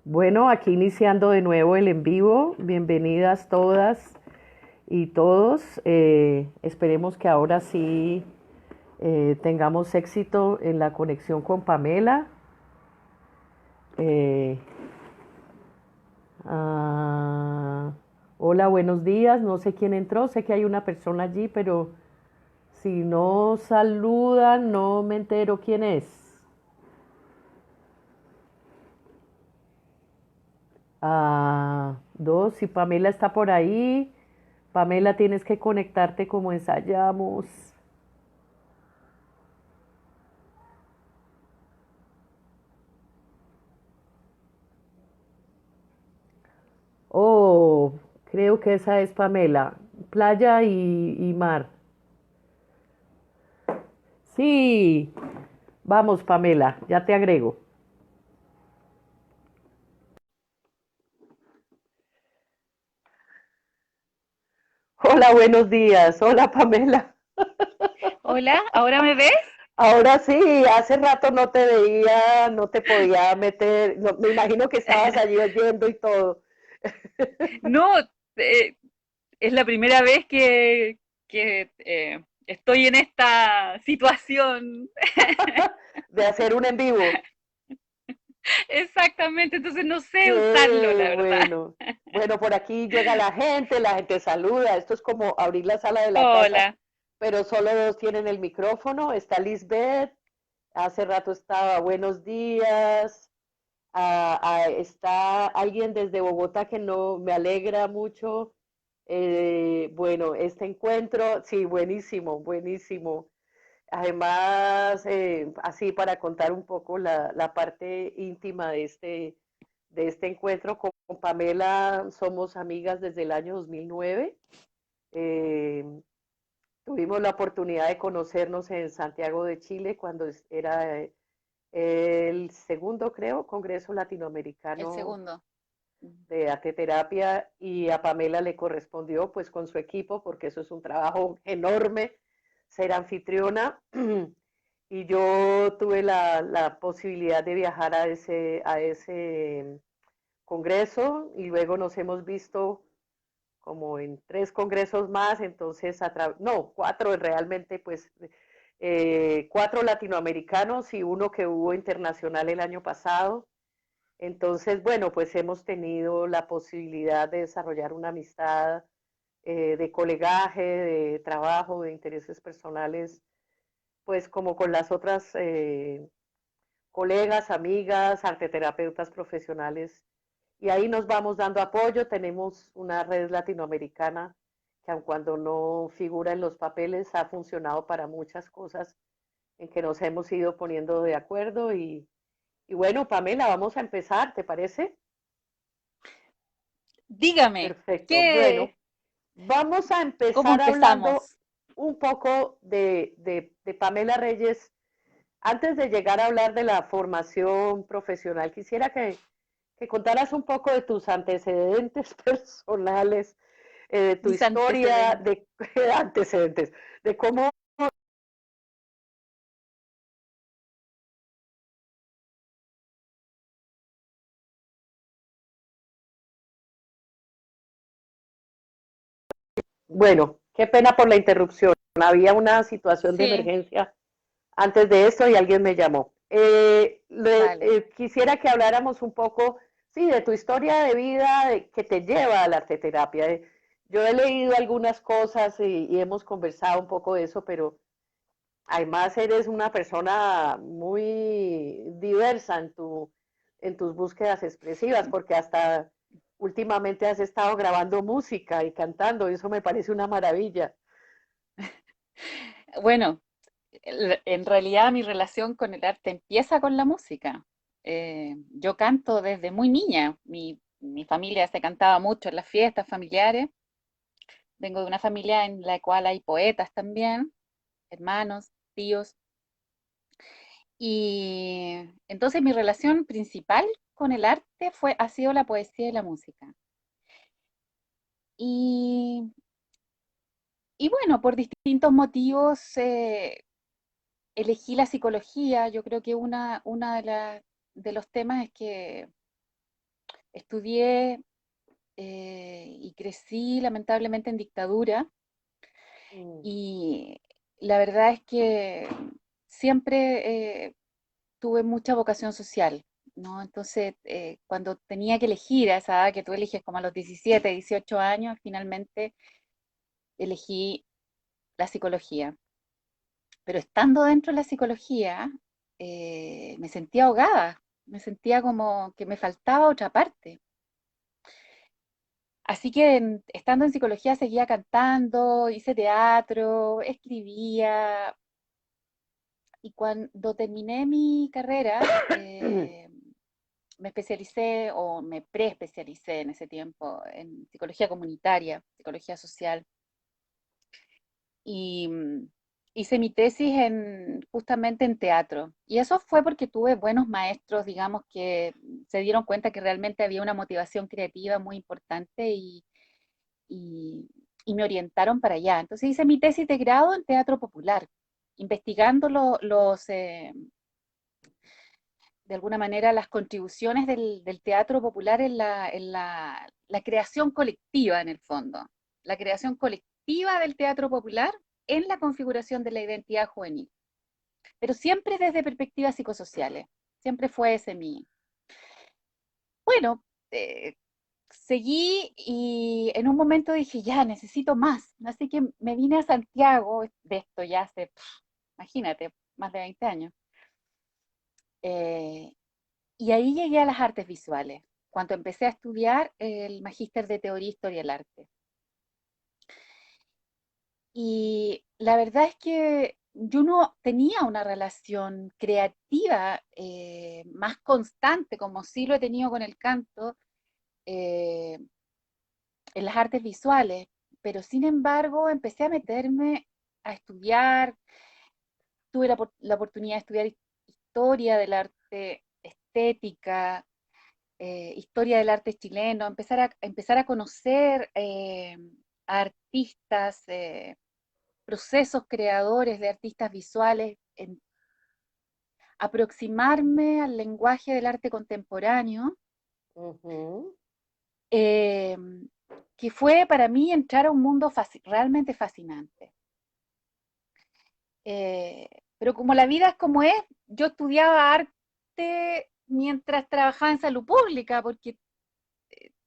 Bueno, aquí iniciando de nuevo el en vivo. Bienvenidas todas y todos. Esperemos que ahora sí tengamos éxito en la conexión con Pamela. Eh, ah, Hola, buenos días. No sé quién entró. Sé que hay una persona allí, pero si no saludan, no me entero quién es. Dos, si Pamela está por ahí. Pamela, tienes que conectarte como ensayamos. Oh, creo que esa es Pamela. Playa y mar. Sí, vamos, Pamela, ya te agrego. Hola, buenos días. Hola, Pamela. Hola, ¿ahora me ves? Ahora sí, hace rato no te veía, no te podía meter. Me imagino que estabas allí oyendo y todo. No, eh, es la primera vez que estoy en esta situación. De hacer un en vivo. Exactamente, entonces no sé usarlo, Qué la verdad. bueno. Bueno, por aquí llega la gente saluda. Esto es como abrir la sala de la casa, Hola. pero solo dos tienen el micrófono. Está Lisbeth, hace rato estaba buenos días. Está alguien desde Bogotá que no me alegra mucho. Bueno, este encuentro, sí, buenísimo, buenísimo. Además, así para contar un poco la parte íntima de este encuentro con Pamela, somos amigas desde el año 2009. Eh, Tuvimos la oportunidad de conocernos en Santiago de Chile cuando era el segundo, creo, Congreso El Latinoamericano segundo. de arte terapia y a Pamela le correspondió pues con su equipo porque eso es un trabajo enorme ser anfitriona y yo tuve la posibilidad de viajar a ese congreso y luego nos hemos visto como en tres congresos más, entonces, no, cuatro realmente, pues cuatro latinoamericanos y uno que hubo internacional el año pasado. Entonces, bueno, pues hemos tenido la posibilidad de desarrollar una amistad de colegaje, de trabajo, de intereses personales, pues como con las otras colegas, amigas, arteterapeutas profesionales. Y ahí nos vamos dando apoyo. Tenemos una red latinoamericana que aun cuando no figura en los papeles, ha funcionado para muchas cosas en que nos hemos ido poniendo de acuerdo. Y bueno, Pamela, vamos a empezar, ¿te parece? Dígame, Perfecto. Bueno, ¿qué, vamos a cómo empezar hablando empezamos? un poco de Pamela Reyes. Antes de llegar a hablar de la formación profesional, quisiera que contaras un poco de tus antecedentes personales, de tu Mis historia, antecedentes. de antecedentes, de cómo, bueno, qué pena por la interrupción. Había una situación de Sí, emergencia antes de esto y alguien me llamó. vale. Quisiera que habláramos un poco, sí, de tu historia de vida que te lleva a la arteterapia. Yo he leído algunas cosas y hemos conversado un poco de eso, pero además eres una persona muy diversa en tus búsquedas expresivas, porque hasta últimamente has estado grabando música y cantando, y eso me parece una maravilla. Bueno, en realidad mi relación con el arte empieza con la música. Yo canto desde muy niña. Mi familia se cantaba mucho en las fiestas familiares. Vengo de una familia en la cual hay poetas también, hermanos, tíos. Y entonces mi relación principal con el arte ha sido la poesía y la música. Y, y bueno, por distintos motivos elegí la psicología. Yo creo que una de los temas es que Estudié y crecí lamentablemente en dictadura Mm, y la verdad es que siempre tuve mucha vocación social, ¿no? Entonces, cuando tenía que elegir a esa edad que tú eliges como a los 17, 18 años, finalmente elegí la psicología. Pero estando dentro de la psicología, me sentía ahogada, me sentía como que me faltaba otra parte. Así que estando en psicología seguía cantando, hice teatro, escribía, y cuando terminé mi carrera, me especialicé o me preespecialicé en ese tiempo en psicología comunitaria, psicología social, y hice mi tesis justamente en teatro. Y eso fue porque tuve buenos maestros, digamos, que se dieron cuenta que realmente había una motivación creativa muy importante y, y me orientaron para allá. Entonces hice mi tesis de grado en teatro popular, investigando de alguna manera las contribuciones del teatro popular la creación colectiva en el fondo, la creación colectiva del teatro popular en la configuración de la identidad juvenil, pero siempre desde perspectivas psicosociales, siempre fue ese mi. Bueno, seguí y en un momento dije, ya, necesito más, así que me vine a Santiago, de esto ya hace, imagínate, más de 20 años. Eh, Y ahí llegué a las artes visuales, cuando empecé a estudiar el magíster de teoría, historia del arte. Y la verdad es que yo no tenía una relación creativa más constante, como sí lo he tenido con el canto, eh, en las artes visuales, pero sin embargo empecé a meterme a estudiar, tuve la oportunidad de estudiar historia del arte, estética, historia del arte chileno, empezar a conocer a artistas, procesos creadores de artistas visuales, aproximarme al lenguaje del arte contemporáneo, ujú. eh, que fue para mí entrar a un mundo realmente fascinante. Eh, pero como la vida es como es, yo estudiaba arte mientras trabajaba en salud pública, porque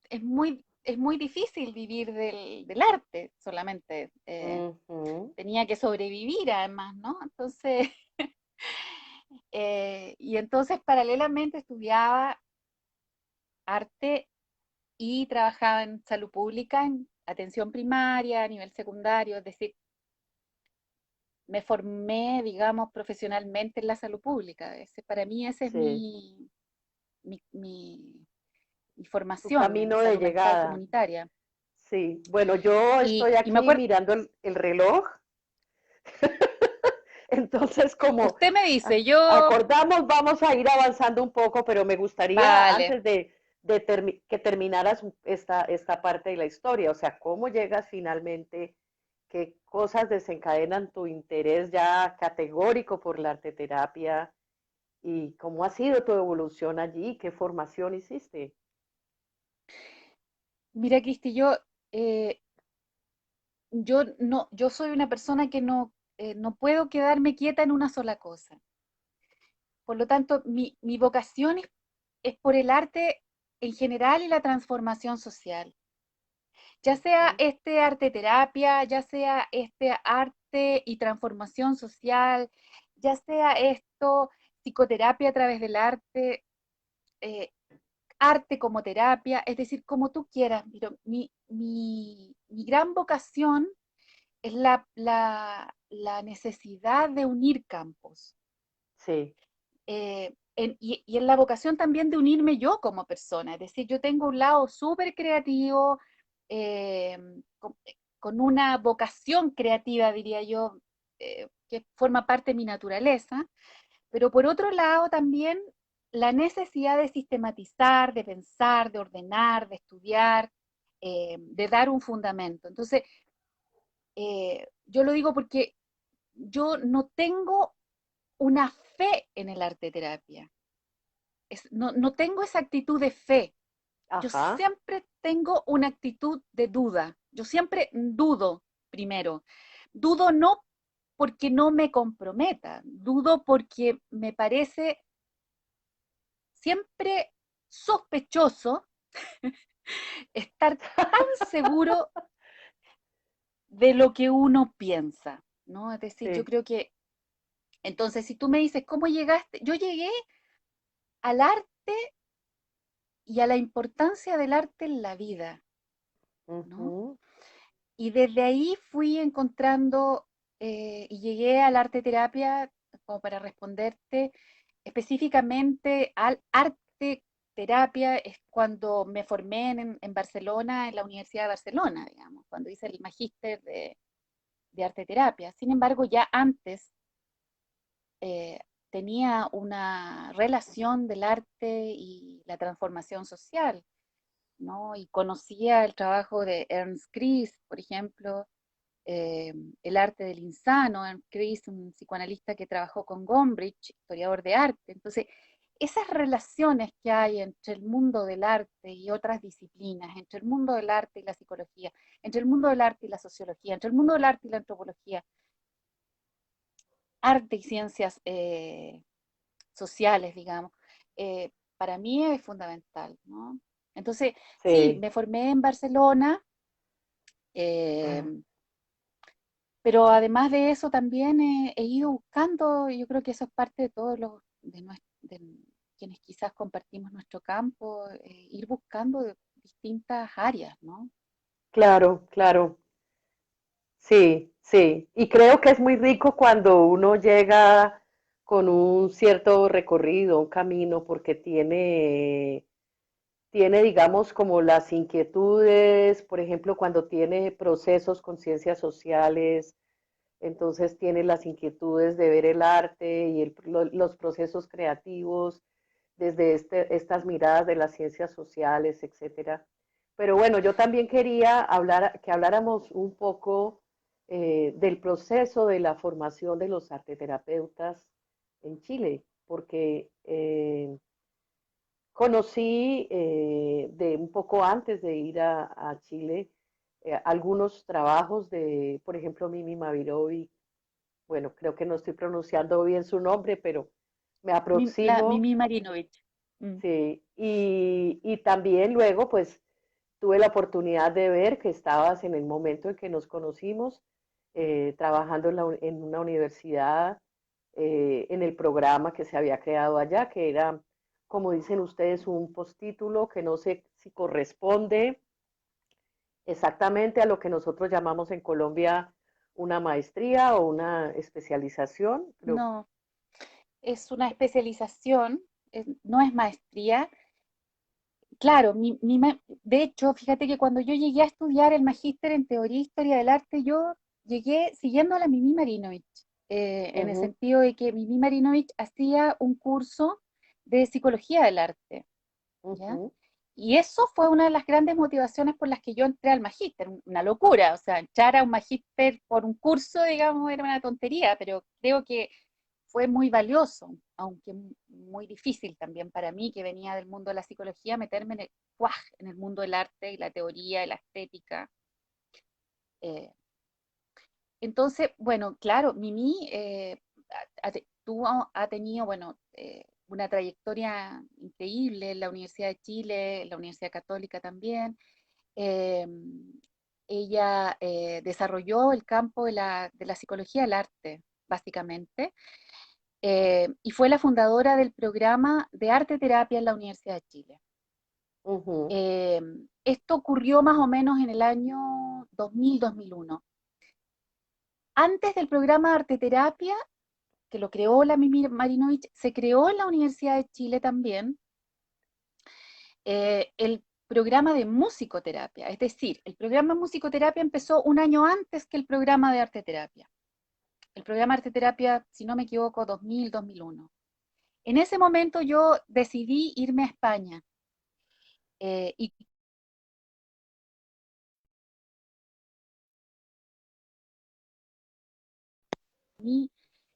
es muy difícil vivir del arte solamente. Ujú. Tenía que sobrevivir además, ¿no? Entonces, y entonces paralelamente estudiaba arte y trabajaba en salud pública, en atención primaria, a nivel secundario, es decir, me formé, digamos, profesionalmente en la salud pública. Para mí ese es Sí, mi, mi, mi tu formación en camino de salud mental llegada. comunitaria. Sí, bueno, yo estoy Y me aquí acuerdo, mirando el reloj, entonces como usted me dice, yo, acordamos, vamos a ir avanzando un poco, pero me gustaría vale. antes que terminaras esta parte de la historia, o sea, cómo llegas finalmente, qué cosas desencadenan tu interés ya categórico por la arteterapia y cómo ha sido tu evolución allí, qué formación hiciste. Mira, Cristi, eh, yo soy una persona que no puedo quedarme quieta en una sola cosa. Por lo tanto, mi vocación es por el arte en general y la transformación social. Ya sea Ujú, este arte terapia, ya sea este arte y transformación social, ya sea esto psicoterapia a través del arte, eh, arte como terapia, es decir, como tú quieras. Pero mi gran vocación es la necesidad de unir campos. sí, Y en la vocación también de unirme yo como persona. Es decir, yo tengo un lado súper creativo, eh, con, con una vocación creativa, diría yo, que forma parte de mi naturaleza, pero por otro lado también la necesidad de sistematizar, de pensar, de ordenar, de estudiar, de dar un fundamento. Entonces, yo lo digo porque yo no tengo una fe en el arte terapia. No tengo esa actitud de fe. Yo Ajá, siempre tengo una actitud de duda. Yo siempre dudo primero. Dudo no porque no me comprometa, dudo porque me parece siempre sospechoso estar tan seguro de lo que uno piensa, ¿no? Es decir, yo sí. creo que, entonces, si tú me dices, ¿cómo llegaste? Yo llegué al arte y a la importancia del arte en la vida, ¿no? Ujú. Y desde ahí fui encontrando y llegué al arte terapia, como para responderte específicamente al arte terapia, es cuando me formé en Barcelona, en la Universidad de Barcelona, digamos, cuando hice el magíster de arte terapia. Sin embargo, ya antes eh, tenía una relación del arte y la transformación social, ¿no? Y conocía el trabajo de Ernst Kris, por ejemplo, eh, El arte del insano, Ernst Kris, un psicoanalista que trabajó con Gombrich, historiador de arte. Entonces, esas relaciones que hay entre el mundo del arte y otras disciplinas, entre el mundo del arte y la psicología, entre el mundo del arte y la sociología, entre el mundo del arte y la antropología, arte y ciencias sociales, digamos, para mí es fundamental, ¿no? Entonces, sí, Sí. me formé en Barcelona, eh, Ah, pero además de eso también he ido buscando, yo creo que eso es parte de todos los, de quienes quizás compartimos nuestro campo, ir buscando distintas áreas, ¿no? claro, claro. Sí, sí. Y creo que es muy rico cuando uno llega con un cierto recorrido, un camino, porque tiene, digamos, como las inquietudes, por ejemplo, cuando tiene procesos con ciencias sociales, entonces tiene las inquietudes de ver el arte y los procesos creativos desde estas miradas de las ciencias sociales, etcétera. Pero bueno, yo también quería hablar, que habláramos un poco del proceso de la formación de los arteterapeutas en Chile, porque conocí de un poco antes de ir a Chile algunos trabajos de, por ejemplo, Mimi Mavirovic. Bueno, creo que no estoy pronunciando bien su nombre, pero me La aproximo. Mimi Marinovich. Mm. Sí, y también luego, pues, tuve la oportunidad de ver que estabas en el momento en que nos conocimos, trabajando en una universidad, en el programa que se había creado allá, que era, como dicen ustedes, un postítulo que no sé si corresponde exactamente a lo que nosotros llamamos en Colombia una maestría o una especialización. Creo. No, es una especialización, no es maestría. Claro, de hecho, fíjate que cuando yo llegué a estudiar el magíster en teoría e historia del arte, yo llegué siguiendo a la Mimi Marinovich, en el Ujú, sentido de que Mimi Marinovich hacía un curso de psicología del arte, ¿ya? ujú. Y eso fue una de las grandes motivaciones por las que yo entré al magíster, una locura, o sea, entrar a un magíster por un curso, digamos, era una tontería, pero creo que fue muy valioso, aunque muy difícil también para mí, que venía del mundo de la psicología, meterme ¡guau! En el mundo del arte y la teoría y la estética. Eh, entonces, bueno, claro, Mimi ha tenido, bueno, una trayectoria increíble en la Universidad de Chile, en la Universidad Católica también. Eh, Ella desarrolló el campo de la psicología del arte, básicamente, y fue la fundadora del programa de arte terapia en la Universidad de Chile. Ujú. Eh, Esto ocurrió más o menos en el año 2000-2001. Antes del programa de arte terapia, que lo creó la Mimi Marinovich, se creó en la Universidad de Chile también el programa de musicoterapia. Es decir, el programa de musicoterapia empezó un año antes que el programa de arte terapia. El programa de arte terapia, si no me equivoco, 2000-2001. En ese momento yo decidí irme a España y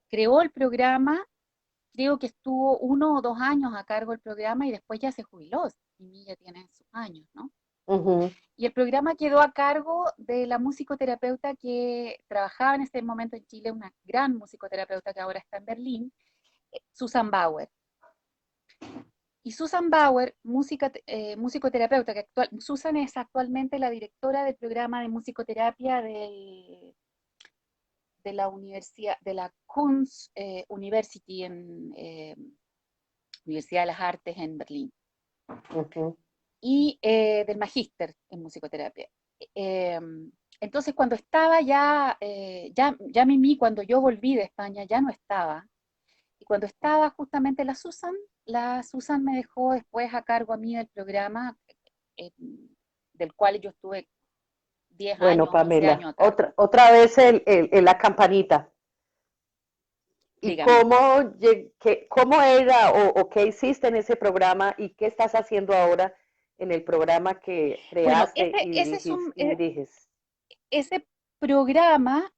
creó el programa creo que estuvo 1 o 2 años a cargo del programa y después ya se jubiló. Y ya tiene sus años, ¿no? Ujú. Y el programa quedó a cargo de la musicoterapeuta que trabajaba en ese momento en Chile, una gran musicoterapeuta que ahora está en Berlín, Susan Bauer. Y Susan Bauer, musicoterapeuta, Susan es actualmente la directora del programa de musicoterapia de la universidad, de la Kunst University en Universidad de las Artes en Berlín. Ujú. Y del magíster en musicoterapia. Eh, entonces, cuando estaba ya Mimi, cuando yo volví de España, ya no estaba. Y cuando estaba justamente la Susan me dejó después a cargo a mí del programa, eh, del cual yo estuve 10 Bueno, años, 11 Pamela, años a cargo. otra vez la campanita. ¿Y Dígame. cómo era o qué hiciste en ese programa y qué estás haciendo ahora en el programa que Bueno, creaste y diriges? ese programa,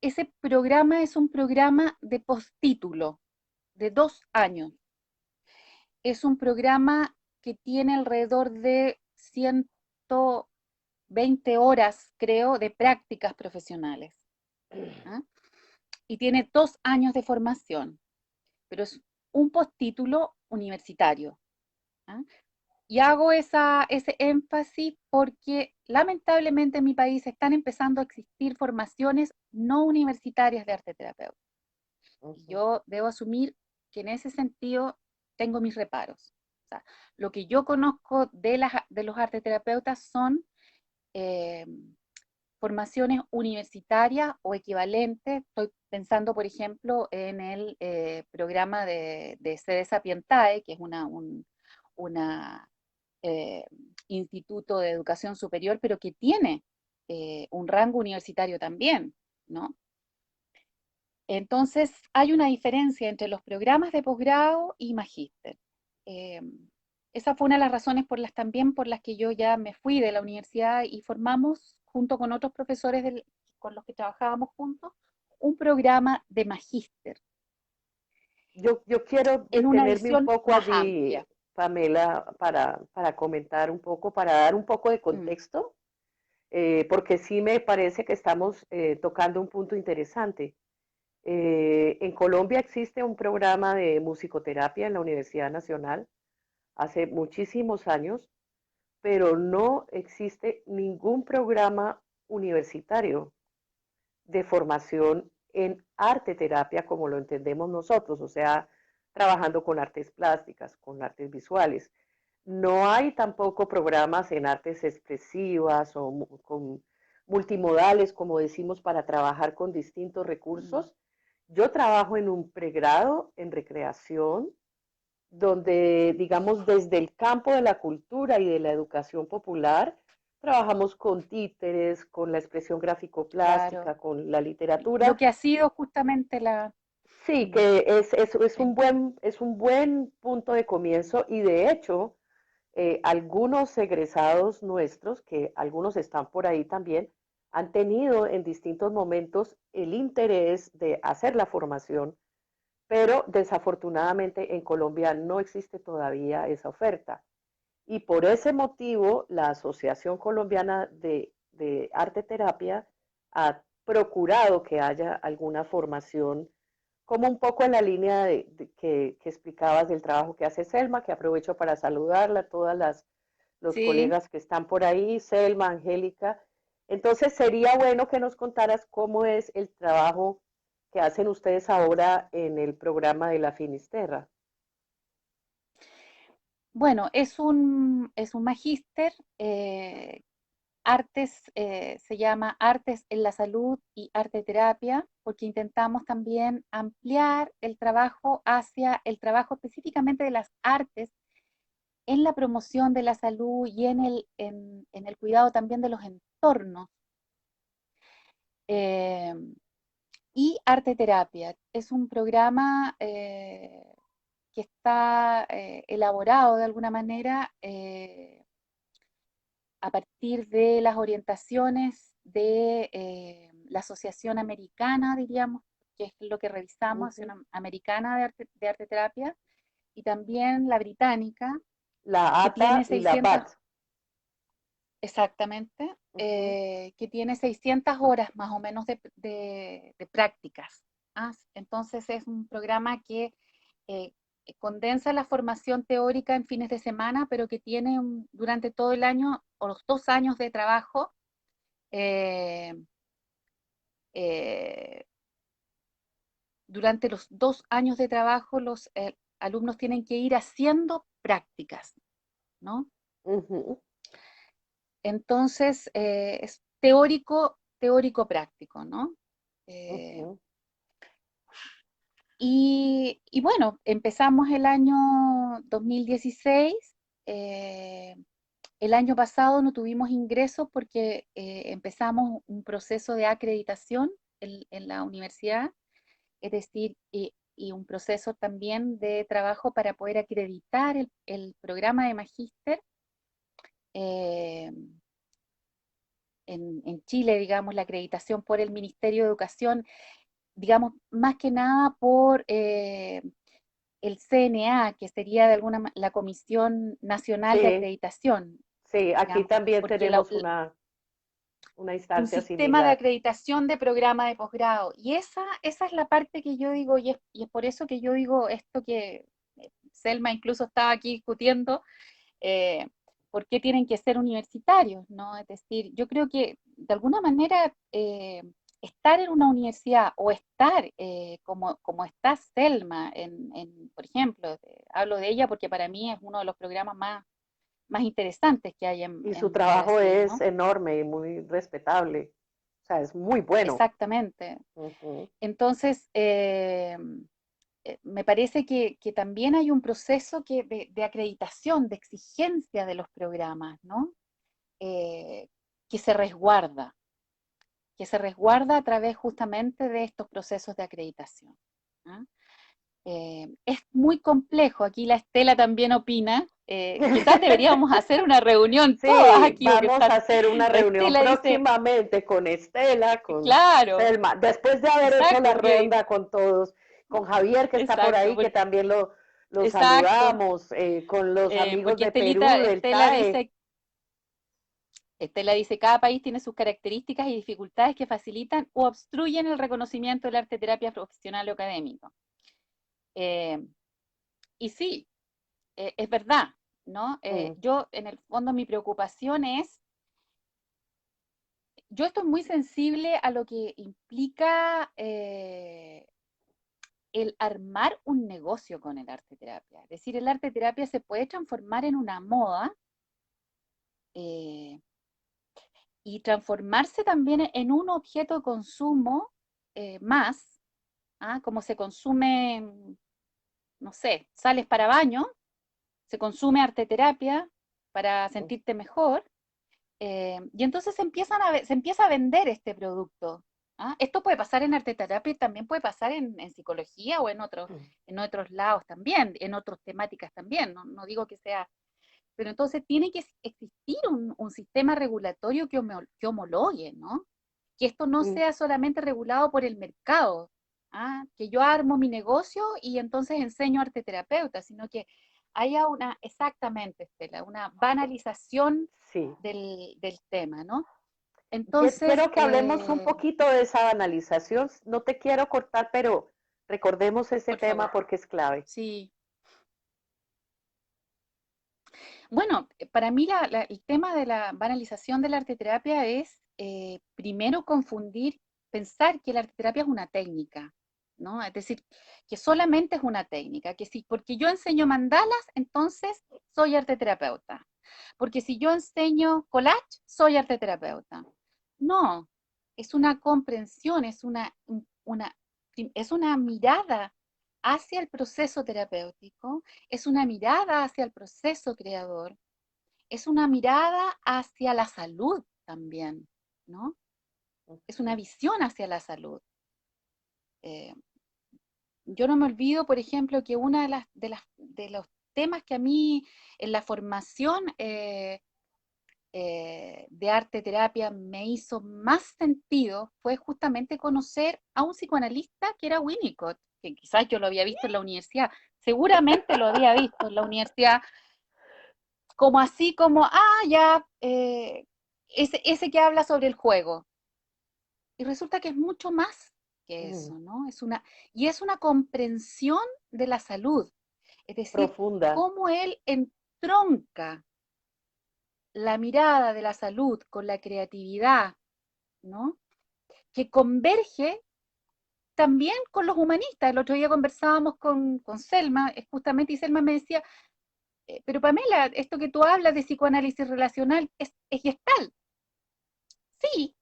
ese programa es un programa de postítulo de 2 años. Es un programa que tiene alrededor de 120 horas, creo, de prácticas profesionales. ¿Ah? Y tiene 2 años de formación, pero es un postítulo universitario. ¿Ah? Y hago ese énfasis porque lamentablemente en mi país están empezando a existir formaciones no universitarias de arte terapeuta. Y Ujú. yo debo asumir que en ese sentido tengo mis reparos. O sea, lo que yo conozco de los arteterapeutas son eh, formaciones universitarias o equivalentes. Estoy pensando, por ejemplo, en el programa de Sede Sapientae, que es una eh, instituto de educación superior, pero que tiene un rango universitario también, ¿no? Entonces, hay una diferencia entre los programas de posgrado y magíster. Eh, Esa fue una de las razones por las que yo ya me fui de la universidad y formamos, junto con otros profesores con los que trabajábamos juntos, un programa de magíster Yo quiero en una detenerme un visión poco más allí, amplia. Pamela, para comentar un poco, para dar un poco de Mm, contexto, porque sí me parece que estamos tocando un punto interesante. En Colombia existe un programa de musicoterapia en la Universidad Nacional hace muchísimos años, pero no existe ningún programa universitario de formación en arte terapia como lo entendemos nosotros, o sea, trabajando con artes plásticas, con artes visuales. No hay tampoco programas en artes expresivas o con multimodales, como decimos, para trabajar con distintos mm, recursos. Yo trabajo en un pregrado en recreación, donde, digamos, desde el campo de la cultura y de la educación popular, trabajamos con títeres, con la expresión claro. gráfico-plástica, con la Lo literatura. que ha sido justamente Sí, mm, que sí. es un buen punto de comienzo y de hecho, algunos egresados nuestros, que algunos están por ahí también, han tenido en distintos momentos el interés de hacer la formación, pero desafortunadamente en Colombia no existe todavía esa oferta. Y por ese motivo, la Asociación Colombiana de Arte Terapia ha procurado que haya alguna formación, como un poco en la línea que explicabas del trabajo que hace Selma, que aprovecho para saludarla, todas los Sí. colegas que están por ahí, Selma, Angélica. Entonces sería bueno que nos contaras cómo es el trabajo que hacen ustedes ahora en el programa de la Finisterra. Bueno, es un magíster, se llama Artes en la Salud y Arte Terapia, porque intentamos también ampliar el trabajo hacia el trabajo específicamente de las artes en la promoción de la salud y en el cuidado también de los entornos. Eh, y Arte Terapia es un programa que está elaborado de alguna manera a partir de las orientaciones de la Asociación Americana, diríamos, que es lo que revisamos, Ujú. Asociación Americana de Arte Terapia, y también la británica, La que tiene ATA y la 600, BAT. exactamente, Ujú, que tiene 600 horas más o menos de prácticas. ¿Ah? Entonces es un programa que eh, condensa la formación teórica en fines de semana, pero que tiene durante todo el año o los 2 años de trabajo, eh, eh, durante los 2 años de trabajo los alumnos tienen que ir haciendo prácticas, ¿no? ujú, Entonces, es teórico, teórico práctico, ¿no? Eh, ujú. y bueno, empezamos el año 2016. eh, el año pasado no tuvimos ingresos porque empezamos un proceso de acreditación en la universidad, es decir, y un proceso también de trabajo para poder acreditar el programa de magíster. eh, en Chile, digamos, la acreditación por el Ministerio de Educación, digamos, más que nada por el CNA, que sería de la Comisión Nacional de Sí, Acreditación, sí, aquí digamos, también porque tenemos una un instancia sistema de similar. acreditación de programa de posgrado. Y esa es la parte que yo digo, y es por eso que yo digo esto que Selma incluso estaba aquí discutiendo, eh, por qué tienen que ser universitarios, ¿no? Es decir, yo creo que de alguna manera estar en una universidad o estar como está Selma, por ejemplo, hablo de ella porque para mí es uno de los programas más interesantes que hay Y su en trabajo Brasil, es ¿no? enorme y muy respetable. O sea, es muy bueno. Exactamente. Ujú, Entonces, me parece que también hay un proceso de acreditación, de exigencia de los programas, ¿no? Eh, que se resguarda, que se resguarda a través justamente de estos procesos de acreditación. ¿Ah? Es muy complejo, aquí la Estela también opina, quizás deberíamos hacer una reunión todas sí, aquí, porque vamos a están, hacer una la reunión Estela dice, próximamente con Estela, con claro, Selma, después de haber hecho exacto, la porque, ronda con todos, con Javier que está por exacto, ahí, que también lo exacto, saludamos, con los amigos porque de Perú, del CAE. Estela dice, cada país tiene sus características y dificultades que facilitan o obstruyen el reconocimiento del arte terapia profesional o académico. Eh, y sí, es verdad, ¿no? Mm, Yo, en el fondo, mi preocupación es, yo estoy muy sensible a lo que implica el armar un negocio con el arte terapia. Es decir, el arte terapia se puede transformar en una moda eh, y transformarse también en un objeto de consumo más, ¿ah? Como se consume, no sé, sales para baño, se consume arte terapia para mm, sentirte mejor. Y entonces se empieza a vender este producto. ¿Ah? Esto puede pasar en arte terapia y también puede pasar en psicología o mm, en otros lados también, en otras temáticas también. No, no digo que sea. Pero entonces tiene que existir un sistema regulatorio que homologue, ¿no? Que esto no mm. sea solamente regulado por el mercado, ¿ah? Que yo armo mi negocio y entonces enseño arte terapeuta, sino que haya exactamente, Estela, una banalización Sí. del tema, ¿no? Entonces, Quiero que hablemos un poquito de esa banalización. No te quiero cortar, pero recordemos ese por tema favor, porque es clave. sí. Bueno, para mí el tema de la banalización de la arteterapia es primero confundir, pensar que la arteterapia es una técnica, ¿no? Es decir, que solamente es una técnica, que si porque yo enseño mandalas, entonces soy arteterapeuta. Porque si yo enseño collage, soy arteterapeuta. No, es una comprensión, es una mirada hacia el proceso terapéutico, es una mirada hacia el proceso creador, es una mirada hacia la salud también, ¿no? Es una Ujú, visión hacia la salud. Eh, yo no me olvido, por ejemplo, que una de los temas que a mí en la formación de arte terapia me hizo más sentido fue justamente conocer a un psicoanalista que era Winnicott, que quizás yo lo había visto en la universidad, seguramente lo había visto en la universidad, como así como, ya, ese que habla sobre el juego. Y resulta que es mucho más que Mm, eso, ¿no? Y es una comprensión de la salud, es decir, profunda. cómo él entronca la mirada de la salud con la creatividad, ¿no? Que converge también con los humanistas. El otro día conversábamos con Selma, justamente, y Selma me decía, pero Pamela, esto que tú hablas de psicoanálisis relacional es gestal. Sí,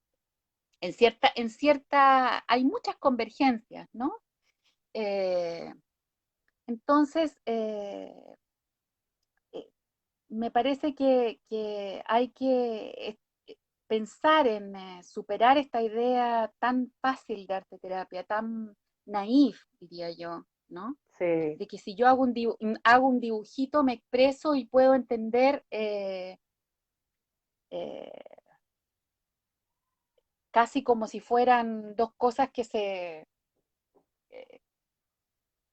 hay muchas convergencias, ¿no? Eh, entonces, eh, me parece que hay que pensar en superar esta idea tan fácil de arte terapia, tan naif, diría yo, ¿no? Sí. De que si yo hago un dibujito, me expreso y puedo entender eh, casi como si fueran dos cosas eh,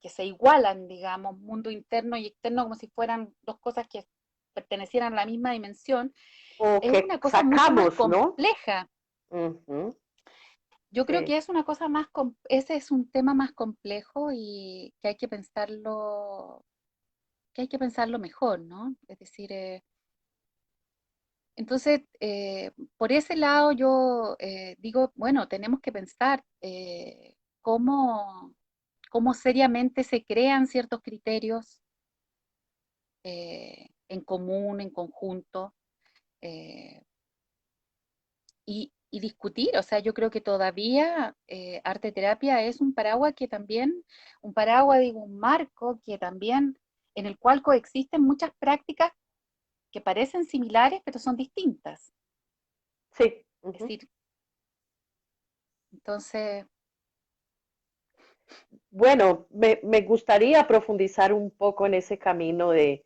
que se igualan, digamos, mundo interno y externo, como si fueran dos cosas que pertenecieran a la misma dimensión, O es que una cosa mucho más sacamos, ¿no? compleja. Ujú, Yo creo sí. que es una cosa ese es un tema más complejo y que hay que pensarlo mejor, ¿no? Es decir, entonces, por ese lado yo digo, bueno, tenemos que pensar cómo, cómo seriamente se crean ciertos criterios en común, en conjunto, eh, y discutir. O sea, yo creo que todavía arte terapia es un paraguas que también, un paraguas, digo, un marco que también, en el cual coexisten muchas prácticas que parecen similares, pero son distintas. Sí. Es Ujú. decir, entonces, Bueno, me gustaría profundizar un poco en ese camino de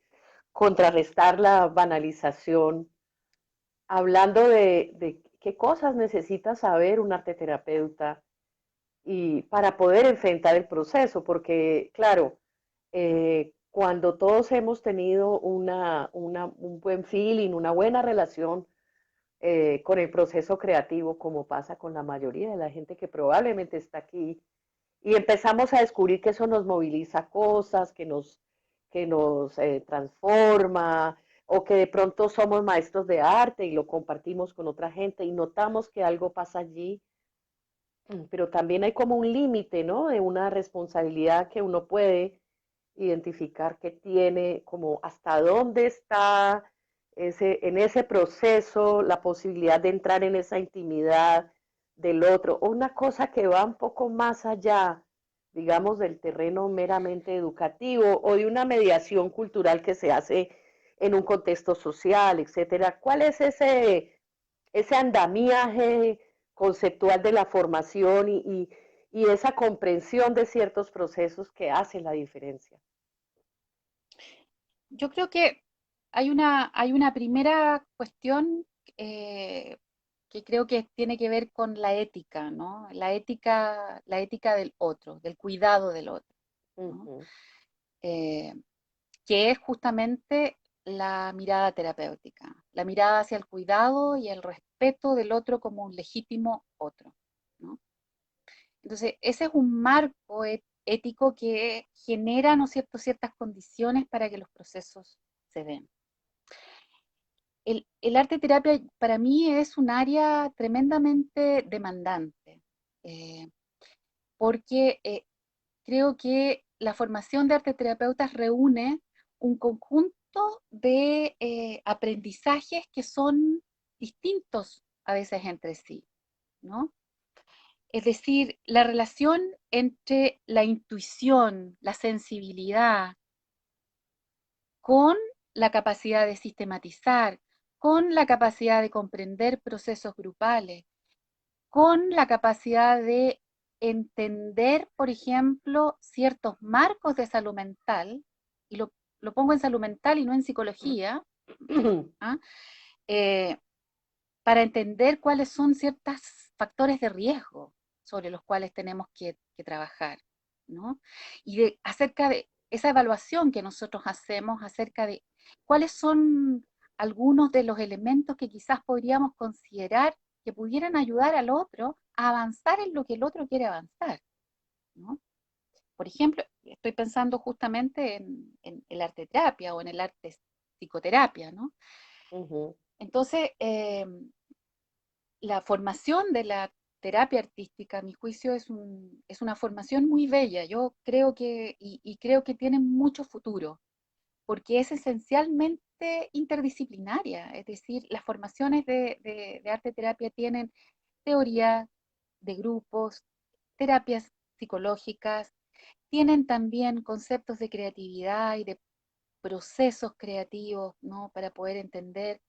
contrarrestar la banalización, hablando de qué cosas necesita saber un arteterapeuta y para poder enfrentar el proceso, porque claro, cuando todos hemos tenido un buen feeling, una buena relación con el proceso creativo, como pasa con la mayoría de la gente que probablemente está aquí, y empezamos a descubrir que eso nos moviliza cosas, que nos transforma, o que de pronto somos maestros de arte y lo compartimos con otra gente y notamos que algo pasa allí, pero también hay como un límite, ¿no? De una responsabilidad que uno puede identificar que tiene, como hasta dónde está en ese proceso la posibilidad de entrar en esa intimidad del otro, o una cosa que va un poco más allá, digamos, del terreno meramente educativo o de una mediación cultural que se hace en un contexto social, etcétera. ¿Cuál es ese andamiaje conceptual de la formación y esa comprensión de ciertos procesos que hacen la diferencia? yo creo que hay una primera cuestión eh, que creo que tiene que ver con la ética, ¿no? La ética del otro, del cuidado del otro, ¿no? Ujú. Eh, que es justamente la mirada terapéutica, la mirada hacia el cuidado y el respeto del otro como un legítimo otro, ¿no? Entonces, ese es un marco ético que genera, ¿no es cierto?, ciertas condiciones para que los procesos se den. El arte terapia para mí es un área tremendamente demandante, eh, porque creo que la formación de arte terapeutas reúne un conjunto de aprendizajes que son distintos a veces entre sí, ¿no? Es decir, la relación entre la intuición, la sensibilidad, con la capacidad de sistematizar, con la capacidad de comprender procesos grupales, con la capacidad de entender, por ejemplo, ciertos marcos de salud mental, y lo pongo en salud mental y no en psicología, ¿ah? eh, para entender cuáles son ciertos factores de riesgo sobre los cuales tenemos que trabajar, ¿no? Y acerca de esa evaluación que nosotros hacemos acerca de cuáles son algunos de los elementos que quizás podríamos considerar que pudieran ayudar al otro a avanzar en lo que el otro quiere avanzar, ¿no? Por ejemplo, estoy pensando justamente en el arte terapia o en el arte psicoterapia, ¿no? Ujú, Entonces, la formación de la terapia artística, a mi juicio, es una formación muy bella. Yo creo y creo que tiene mucho futuro, porque es esencialmente interdisciplinaria. Es decir, las formaciones de arte terapia tienen teoría de grupos, terapias psicológicas, tienen también conceptos de creatividad y de procesos creativos, ¿no? Para poder entender,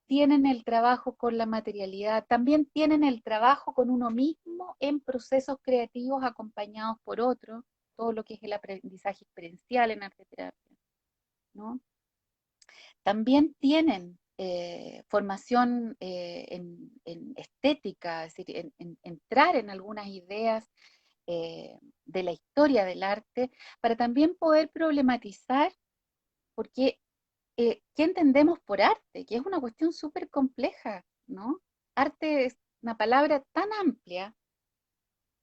tienen el trabajo con la materialidad, también tienen el trabajo con uno mismo en procesos creativos acompañados por otros, todo lo que es el aprendizaje experiencial en arte terapia, ¿no? También tienen formación en estética, es decir, en entrar en algunas ideas de la historia del arte, para también poder problematizar porque ¿qué entendemos por arte? Que es una cuestión súper compleja, ¿no? Arte es una palabra tan amplia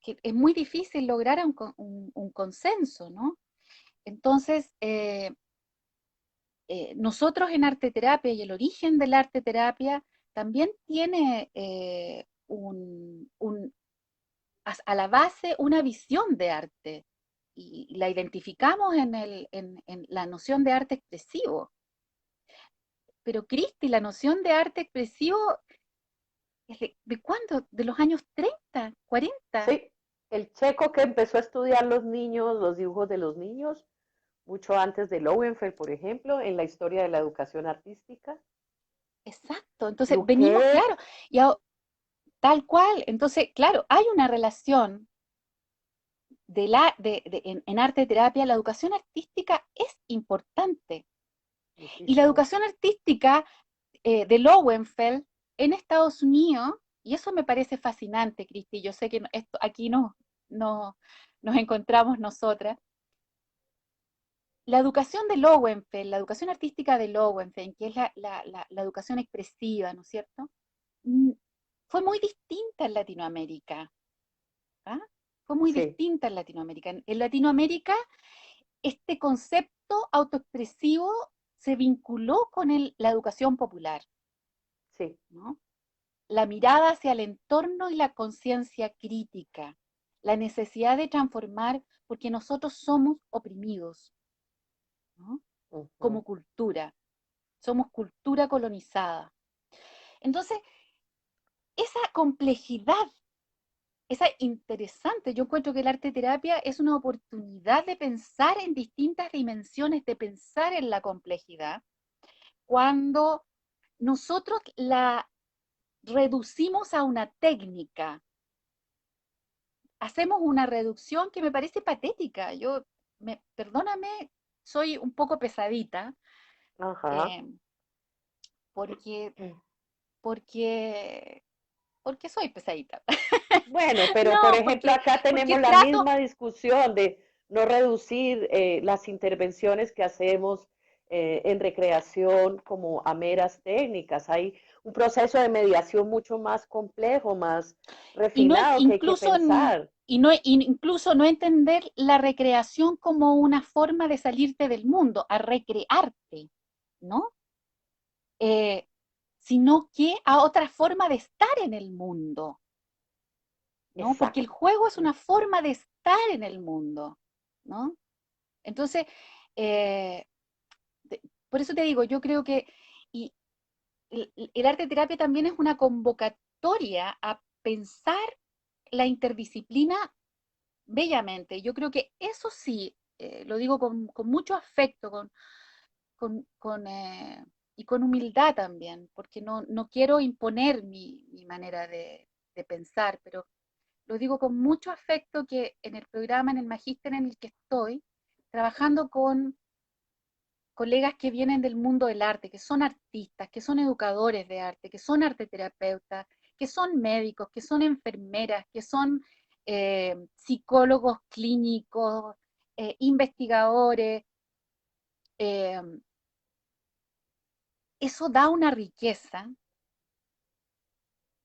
que es muy difícil lograr un consenso, ¿no? Entonces, nosotros en arte terapia y el origen del arte terapia también tiene a la base una visión de arte y la identificamos en la noción de arte expresivo. Pero Cristi, la noción de arte expresivo ¿de cuándo? ¿De los años 30, 40? sí, el checo que empezó a estudiar los niños, los dibujos de los niños, mucho antes de Lowenfeld, por ejemplo, en la historia de la educación artística. Exacto. Entonces, venimos, Luque, claro, y tal cual. Entonces, claro, hay una relación en arte terapia, la educación artística es importante. Y la muchísimo. educación artística de Lowenfeld en Estados Unidos, y eso me parece fascinante, Cristi, yo sé que aquí no, nos encontramos nosotras. La educación de Lowenfeld, la educación artística de Lowenfeld, que es la educación expresiva, ¿no es cierto? Mm, Fue muy distinta en Latinoamérica. ¿Ah? Fue muy Sí, distinta en Latinoamérica. En Latinoamérica, este concepto autoexpresivo se vinculó con la educación popular, sí, ¿no? La mirada hacia el entorno y la conciencia crítica, la necesidad de transformar porque nosotros somos oprimidos, ¿no? Como ujú, cultura, somos cultura colonizada. Entonces, esa complejidad, esa interesante, yo encuentro que el arte terapia es una oportunidad de pensar en distintas dimensiones, de pensar en la complejidad, cuando nosotros la reducimos a una técnica, hacemos una reducción que me parece patética. Perdóname, soy un poco pesadita, ajá. eh, porque, porque, porque soy pesadita. Bueno, pero por No, ejemplo, acá porque tenemos la trato, misma discusión de no reducir las intervenciones que hacemos en recreación como a meras técnicas. Hay un proceso de mediación mucho más complejo, más y no refinado que hay que incluso pensar. incluso no entender la recreación como una forma de salirte del mundo, a recrearte, ¿no? Eh, Sino que a otra forma de estar en el mundo, ¿no? Porque el Exacto. juego es una forma de estar en el mundo, ¿no? Entonces, eh, por eso te digo, yo creo que y el arte terapia también es una convocatoria a pensar la interdisciplina bellamente. Yo creo que eso sí, lo digo con mucho afecto con, y con humildad también, porque no quiero imponer mi manera de pensar, pero lo digo con mucho afecto que en el programa, en el magíster en el que estoy, trabajando con colegas que vienen del mundo del arte, que son artistas, que son educadores de arte, que son arteterapeutas, que son médicos, que son enfermeras, que son psicólogos clínicos, investigadores. eh, Eso da una riqueza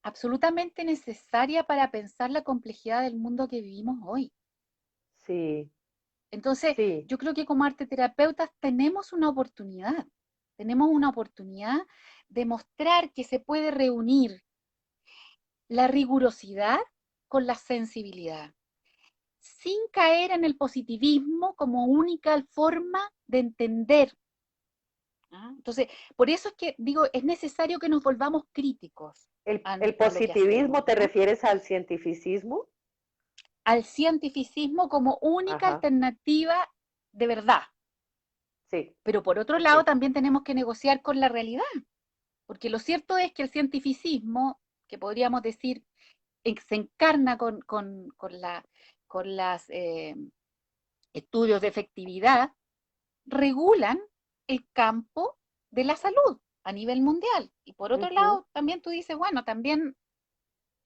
absolutamente necesaria para pensar la complejidad del mundo que vivimos hoy. Sí, Entonces, sí, yo creo que como arteterapeutas tenemos una oportunidad de mostrar que se puede reunir la rigurosidad con la sensibilidad, sin caer en el positivismo como única forma de entender. ¿Ah? Entonces, por eso es que digo, es necesario que nos volvamos críticos el a lo que hacemos, positivismo, ¿te ¿no? refieres al cientificismo? Al cientificismo como única Ajá, alternativa de verdad. sí, Pero por otro lado, ok. también tenemos que negociar con la realidad, porque lo cierto es que el cientificismo, que podríamos decir, se encarna con las estudios de efectividad, regulan el campo de la salud a nivel mundial. Y por otro Ujú. lado, también tú dices, bueno, también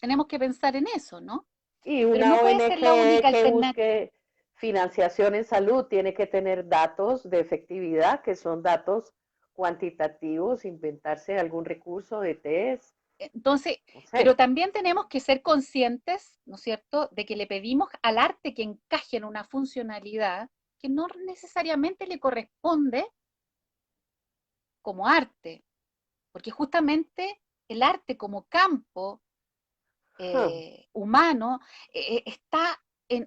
tenemos que pensar en eso, ¿no? Y Pero una no puede ser la ONG única que alternativa. busque financiación en salud tiene que tener datos de efectividad, que son datos cuantitativos, inventarse algún recurso de test, Entonces, no pero sé. también tenemos que ser conscientes, ¿no es cierto?, de que le pedimos al arte que encaje en una funcionalidad que no necesariamente le corresponde como arte, porque justamente el arte como campo Huh. humano está en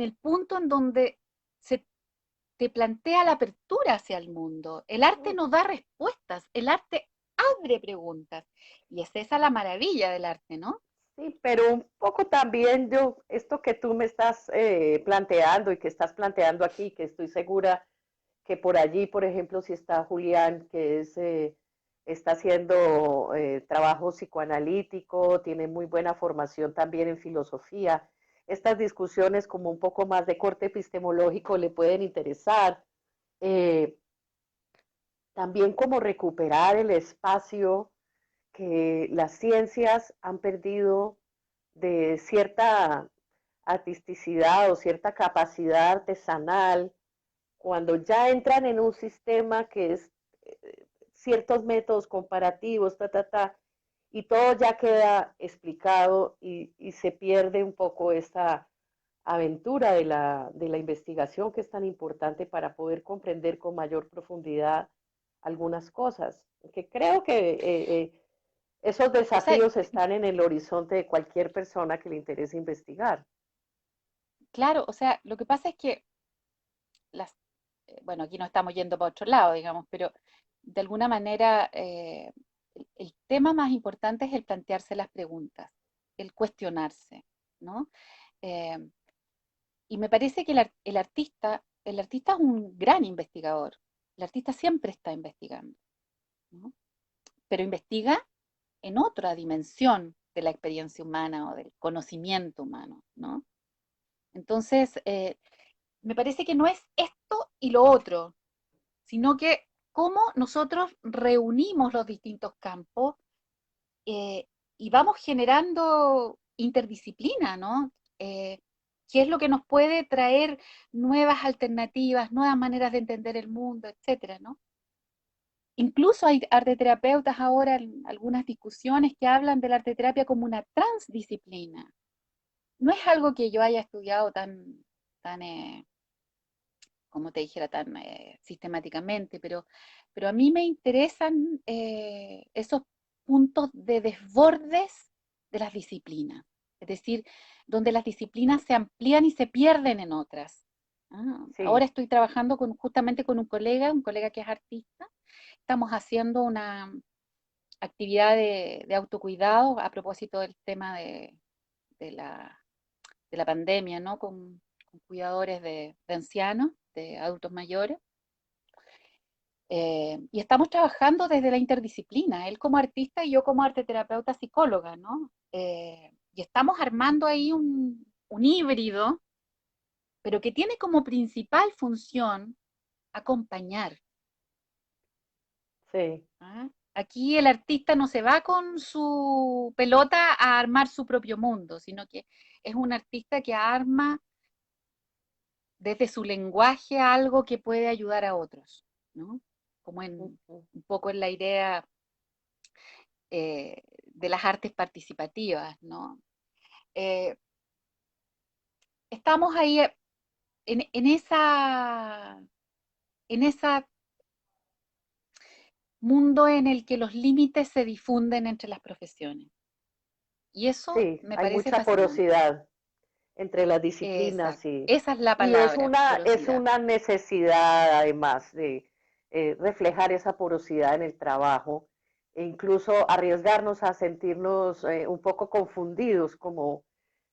el punto en donde se te plantea la apertura hacia el mundo. El arte no da respuestas, el arte abre preguntas. Y es esa la maravilla del arte, ¿no? Sí, pero un poco también yo, esto que tú me estás planteando y que estás planteando aquí, que estoy segura que por allí, por ejemplo, si está Julián, que está haciendo trabajo psicoanalítico, tiene muy buena formación también en filosofía, estas discusiones como un poco más de corte epistemológico le pueden interesar. Eh, También como recuperar el espacio que las ciencias han perdido de cierta artisticidad o cierta capacidad artesanal cuando ya entran en un sistema que es ciertos métodos comparativos, y todo ya queda explicado y se pierde un poco esta aventura de la investigación que es tan importante para poder comprender con mayor profundidad algunas cosas. Que creo que esos O sea, desafíos están en el horizonte de cualquier persona que le interese investigar. claro, o sea, lo que pasa es que las, bueno, aquí no estamos yendo para otro lado, digamos, pero de alguna manera el tema más importante es el plantearse las preguntas, el cuestionarse, ¿no? Eh, y me parece que el artista es un gran investigador. El artista siempre está investigando, ¿no? Pero investiga en otra dimensión de la experiencia humana o del conocimiento humano, ¿no? Entonces, me parece que no es esto y lo otro, sino que cómo nosotros reunimos los distintos campos eh, y vamos generando interdisciplina, ¿no? ¿Qué es lo que nos puede traer nuevas alternativas, nuevas maneras de entender el mundo, etcétera, ¿no? Incluso hay arteterapeutas ahora en algunas discusiones que hablan de la arteterapia como una transdisciplina. No es algo que yo haya estudiado tan como te dijera, tan sistemáticamente, pero a mí me interesan esos puntos de desbordes de las disciplinas, es decir, donde las disciplinas se amplían y se pierden en otras. Ahora Sí, estoy trabajando justamente con un colega que es artista, estamos haciendo una actividad de autocuidado a propósito del tema de la, de la pandemia, ¿no? Con cuidadores de ancianos, de adultos mayores. Y estamos trabajando desde la interdisciplina, él como artista y yo como arteterapeuta psicóloga, ¿no? Y estamos armando ahí un híbrido pero que tiene como principal función acompañar. Sí, ¿Ah? Aquí el artista no se va con su pelota a armar su propio mundo, sino que es un artista que arma desde su lenguaje algo que puede ayudar a otros, ¿no? Como ujú, un poco en la idea de las artes participativas, ¿no? Eh, estamos ahí en esa mundo en el que los límites se difunden entre las profesiones. Y eso sí, me hay parece mucha fascinante. porosidad entre las disciplinas Exacto. Esa es la y palabra, es porosidad. una necesidad además de reflejar esa porosidad en el trabajo e incluso arriesgarnos a sentirnos un poco confundidos como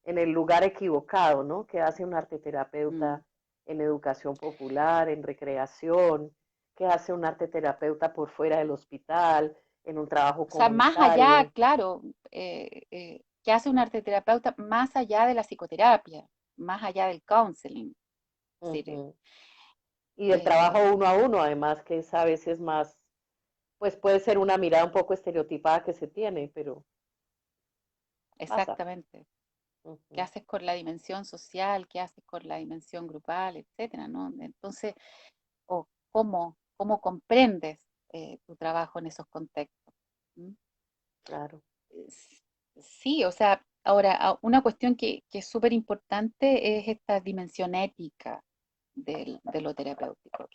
en el lugar equivocado, ¿no? Que hace un Mm. arteterapeuta en educación popular, en recreación, que hace un arteterapeuta por fuera del hospital, en un trabajo O sea, más allá, comunitario. claro, que hace un arteterapeuta más allá de la psicoterapia, más allá del counseling. Es decir, Ujú. Y el trabajo eh, uno a uno, además, que es a veces más, pues puede ser una mirada un poco estereotipada que se tiene, pero pasa. exactamente. ¿Qué Ujú. haces con la dimensión social? ¿Qué haces con la dimensión grupal, etcétera, ¿no? Entonces, o cómo comprendes tu trabajo en esos contextos. ¿Mm? Claro, S- Sí, o sea, ahora, una cuestión que es súper importante es esta dimensión ética de lo terapéutico,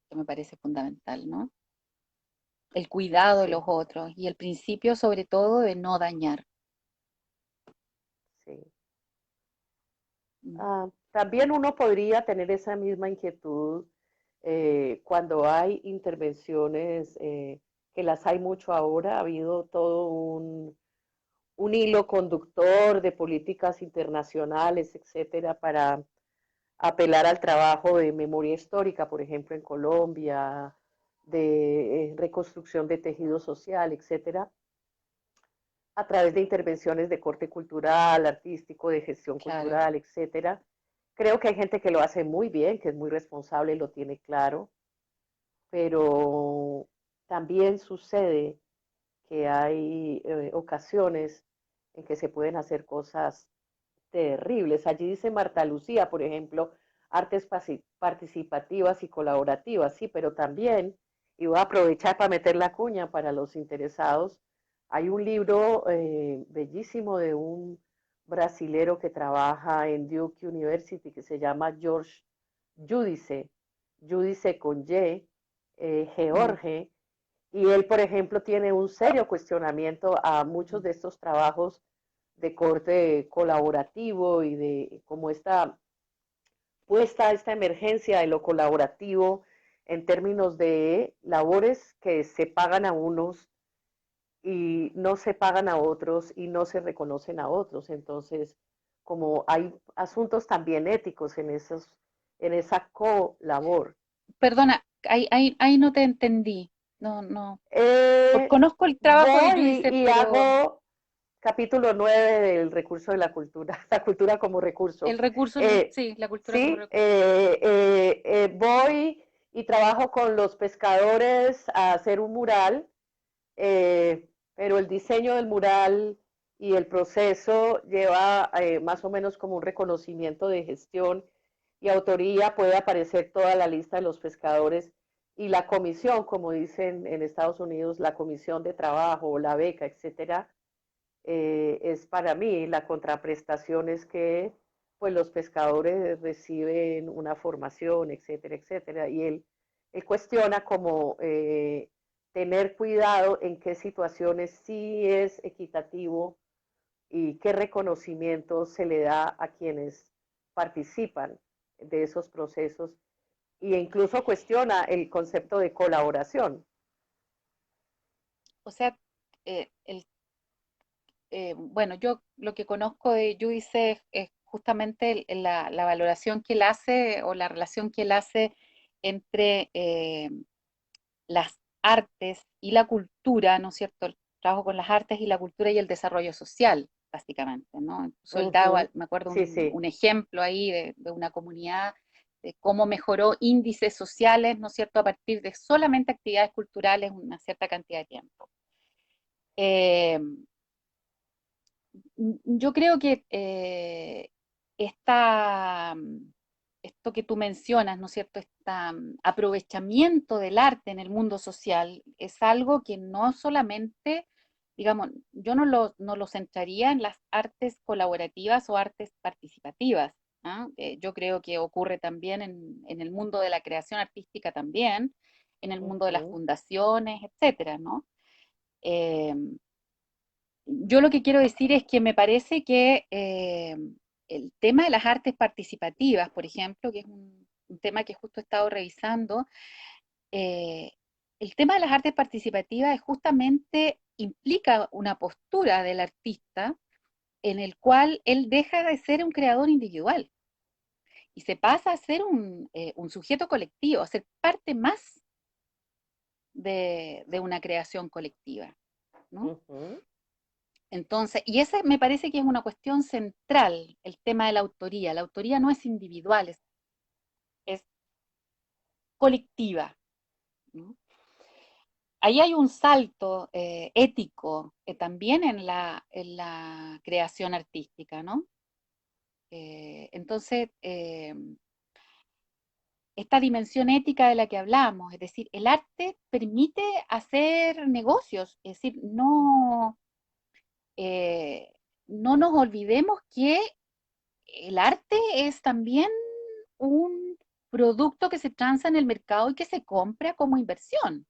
que me parece fundamental, ¿no? El cuidado de los sí, otros y el principio sobre todo de no dañar. sí. Mm. Ah, también uno podría tener esa misma inquietud cuando hay intervenciones, que las hay mucho ahora, ha habido todo un hilo conductor de políticas internacionales, etcétera, para apelar al trabajo de memoria histórica, por ejemplo, en Colombia, de reconstrucción de tejido social, etcétera, a través de intervenciones de corte cultural, artístico, de gestión Claro. cultural, etcétera. Creo que hay gente que lo hace muy bien, que es muy responsable y lo tiene claro, pero también sucede que hay ocasiones en que se pueden hacer cosas terribles. Allí dice Marta Lucía, por ejemplo, artes participativas y colaborativas, sí, pero también, y voy a aprovechar para meter la cuña para los interesados, hay un libro bellísimo de un brasilero que trabaja en Duke University que se llama George Judice, Judice con Y, Mm. George, y él, por ejemplo, tiene un serio cuestionamiento a muchos Mm. de estos trabajos de corte colaborativo y de cómo está puesta esta emergencia de lo colaborativo en términos de labores que se pagan a unos y no se pagan a otros y no se reconocen a otros. Entonces, como hay asuntos también éticos en esa colabor. Perdona, ahí no te entendí. No, no. Porque Eh, conozco el trabajo de Voy Judice, y pero hago capítulo 9 del recurso de la cultura, la cultura como recurso. el recurso, Eh, sí, la cultura como sí, recurso. voy y trabajo con los pescadores a hacer un mural, pero el diseño del mural y el proceso lleva más o menos como un reconocimiento de gestión y autoría. Puede aparecer toda la lista de los pescadores y la comisión, como dicen en Estados Unidos, la comisión de trabajo o la beca, etcétera, es para mí la contraprestación es que pues los pescadores reciben una formación, etcétera, etcétera, y él cuestiona como tener cuidado en qué situaciones sí es equitativo y qué reconocimiento se le da a quienes participan de esos procesos e incluso cuestiona el concepto de colaboración. O sea, bueno, yo lo que conozco de Judice es justamente la valoración que él hace o la relación que él hace entre las artes y la cultura, ¿no es cierto? El trabajo con las artes y la cultura y el desarrollo social básicamente, ¿no? Ujú. Me acuerdo Sí, sí. un ejemplo ahí de una comunidad, de cómo mejoró índices sociales, ¿no es cierto?, a partir de solamente actividades culturales una cierta cantidad de tiempo. Eh, yo creo que esto que tú mencionas, ¿no es cierto?, este aprovechamiento del arte en el mundo social es algo que no solamente, digamos, yo no lo centraría en las artes colaborativas o artes participativas. ¿Ah? Yo creo que ocurre también en el mundo de la creación artística también, en el mundo de las Ujú. fundaciones, etcétera, ¿no? Eh, yo lo que quiero decir es que me parece que el tema de las artes participativas, por ejemplo, que es un tema que justo he estado revisando, eh, el tema de las artes participativas es justamente implica una postura del artista en el cual él deja de ser un creador individual y se pasa a ser un sujeto colectivo, a ser parte más de una creación colectiva, ¿no? Ujú. Entonces, y esa me parece que es una cuestión central, el tema de la autoría. La autoría no es individual, es colectiva, ¿no? Ahí hay un salto ético también en la creación artística, ¿no? Entonces, esta dimensión ética de la que hablamos, es decir, el arte permite hacer negocios, es decir, eh, no nos olvidemos que el arte es también un producto que se transa en el mercado y que se compra como inversión.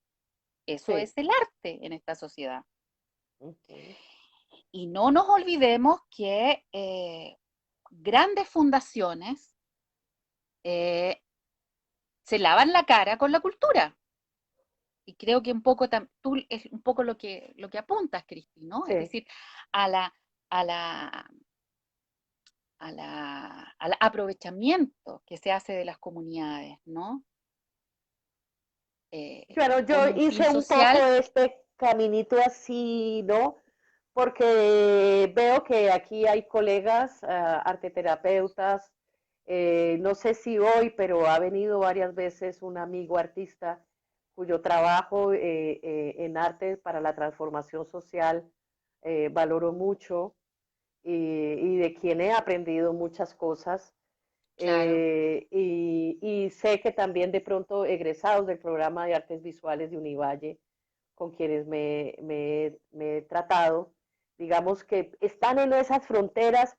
Eso Sí. es el arte en esta sociedad. Ujú. Y no nos olvidemos que grandes fundaciones eh, se lavan la cara con la cultura. Y creo que un poco tú es un poco lo que apuntas, Cristi, ¿no? Es Sí. decir, a la, a la, al aprovechamiento que se hace de las comunidades, ¿no? Bueno, yo Con un fin hice un poco social. este caminito así, ¿no? Porque veo que aquí hay colegas, arteterapeutas, no sé si hoy, pero ha venido varias veces un amigo artista cuyo trabajo en arte para la transformación social valoro mucho y de quien he aprendido muchas cosas. Claro, Y sé que también de pronto egresados del programa de artes visuales de Univalle, con quienes me he tratado, digamos que están en esas fronteras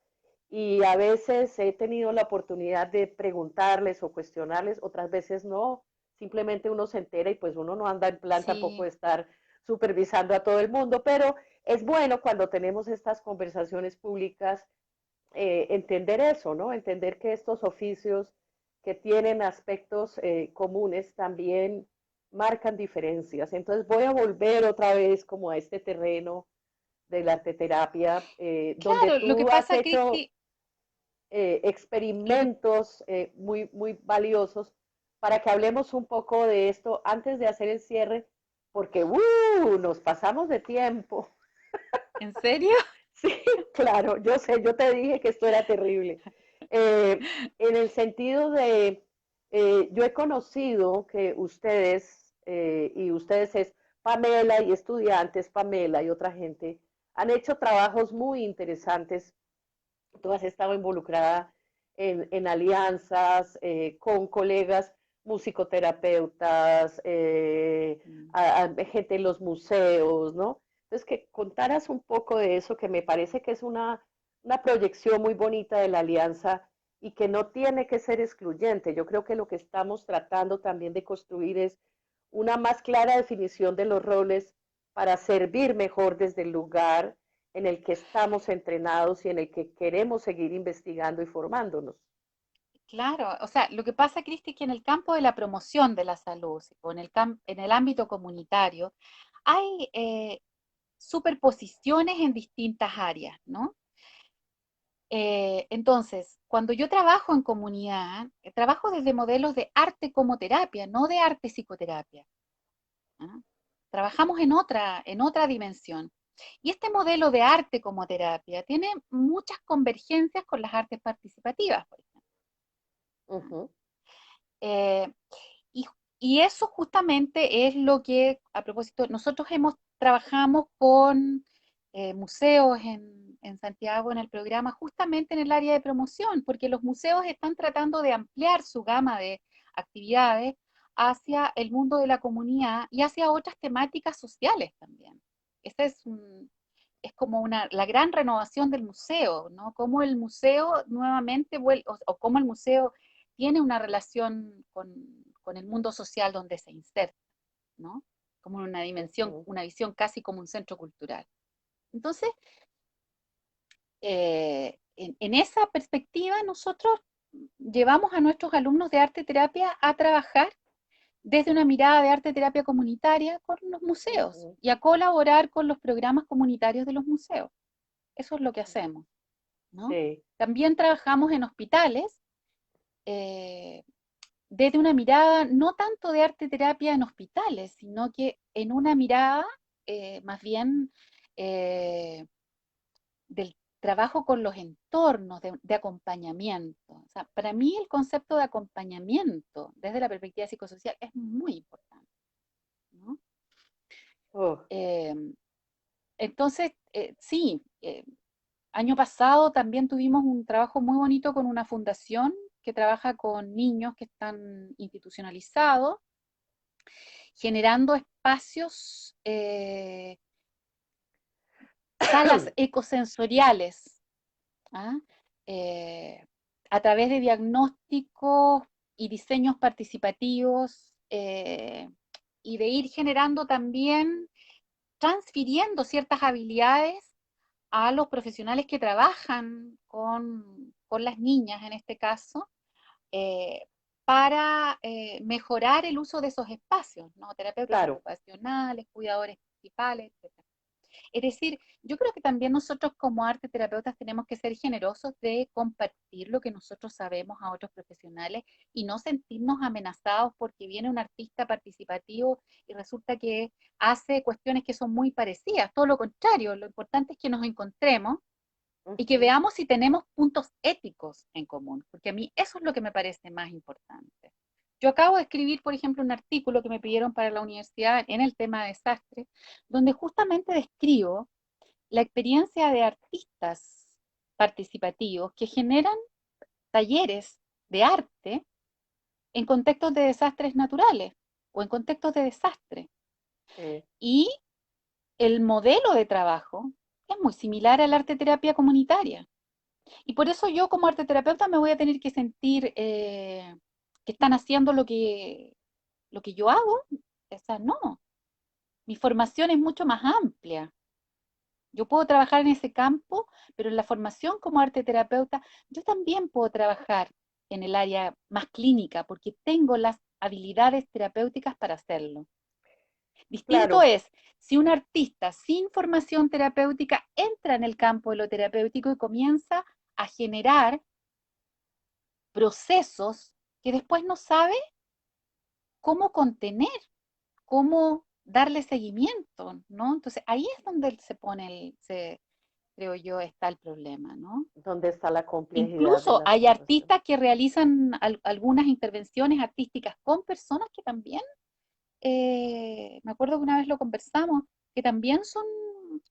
y a veces he tenido la oportunidad de preguntarles o cuestionarles, otras veces no, simplemente uno se entera y pues uno no anda en plan tampoco de sí, estar supervisando a todo el mundo, pero es bueno cuando tenemos estas conversaciones públicas entender eso, ¿no? Entender que estos oficios que tienen aspectos comunes también marcan diferencias. Entonces voy a volver otra vez como a este terreno de la arteterapia, donde claro, lo que tú has pasa, hecho Cristi, lo que, experimentos muy valiosos para que hablemos un poco de esto antes de hacer el cierre, porque nos pasamos de tiempo. ¿en serio? Sí, claro, yo sé, yo te dije que esto era terrible. En el sentido de, yo he conocido que ustedes, y ustedes es Pamela y estudiantes, Pamela y otra gente, han hecho trabajos muy interesantes. Tú has estado involucrada en alianzas con colegas musicoterapeutas, Mm. gente en los museos, ¿no? Entonces, que contaras un poco de eso, que me parece que es una proyección muy bonita de la alianza y que no tiene que ser excluyente. Yo creo que lo que estamos tratando también de construir es una más clara definición de los roles para servir mejor desde el lugar en el que estamos entrenados y en el que queremos seguir investigando y formándonos. Claro, o sea, lo que pasa, Cristi, es que en el campo de la promoción de la salud o en el ámbito comunitario hay superposiciones en distintas áreas, ¿no? Entonces, cuando yo trabajo en comunidad, trabajo desde modelos de arte como terapia, no de arte psicoterapia. ¿Ah? Trabajamos en otra dimensión. Y este modelo de arte como terapia tiene muchas convergencias con las artes participativas, por ejemplo. Ujú, Eh, y, y eso justamente es lo que, a propósito, nosotros trabajamos con museos en Santiago en el programa, justamente en el área de promoción, porque los museos están tratando de ampliar su gama de actividades hacia el mundo de la comunidad y hacia otras temáticas sociales también. Ese es como la gran renovación del museo, ¿no? Cómo el museo nuevamente vuelve, o cómo el museo tiene una relación con el mundo social donde se inserta, ¿no? Como una dimensión, ujú. una visión casi como un centro cultural. Entonces, en esa perspectiva, nosotros llevamos a nuestros alumnos de arte terapia a trabajar desde una mirada de arte terapia comunitaria con los museos Ujú, y a colaborar con los programas comunitarios de los museos. Eso es lo que hacemos, ¿no? sí, También trabajamos en hospitales eh, desde una mirada no tanto de arte terapia en hospitales, sino que en una mirada más bien eh, del trabajo con los entornos, de acompañamiento. O sea, para mí el concepto de acompañamiento desde la perspectiva psicosocial es muy importante, ¿no? oh, Eh, entonces, sí, año pasado también tuvimos un trabajo muy bonito con una fundación que trabaja con niños que están institucionalizados, generando espacios, salas ecosensoriales, ¿ah? Eh, a través de diagnósticos y diseños participativos y de ir generando también, transfiriendo ciertas habilidades a los profesionales que trabajan con las niñas en este caso, para mejorar el uso de esos espacios, ¿no? Terapeutas claro. ocupacionales, cuidadores principales, etc. Es decir, yo creo que también nosotros como arte terapeutas tenemos que ser generosos de compartir lo que nosotros sabemos a otros profesionales y no sentirnos amenazados porque viene un artista participativo y resulta que hace cuestiones que son muy parecidas. Todo lo contrario, lo importante es que nos encontremos y que Ujú, veamos si tenemos puntos éticos en común, porque a mí eso es lo que me parece más importante. Yo acabo de escribir, por ejemplo, un artículo que me pidieron para la universidad en el tema de desastre, donde justamente describo la experiencia de artistas participativos que generan talleres de arte en contextos de desastres naturales o en contextos de desastre. sí, Y el modelo de trabajo es muy similar al arte terapia comunitaria. Y por eso yo como arte terapeuta me voy a tener que sentir que están haciendo lo que yo hago. O sea, no, mi formación es mucho más amplia. Yo puedo trabajar en ese campo, pero en la formación como arte terapeuta, yo también puedo trabajar en el área más clínica porque tengo las habilidades terapéuticas para hacerlo. Distinto claro. es si un artista sin formación terapéutica entra en el campo de lo terapéutico y comienza a generar procesos que después no sabe cómo contener, cómo darle seguimiento, ¿no? Entonces ahí es donde se pone creo yo, está el problema, ¿no? ¿Dónde está la complejidad de Incluso la hay situación? artistas que realizan algunas intervenciones artísticas con personas que también, me acuerdo que una vez lo conversamos, que también son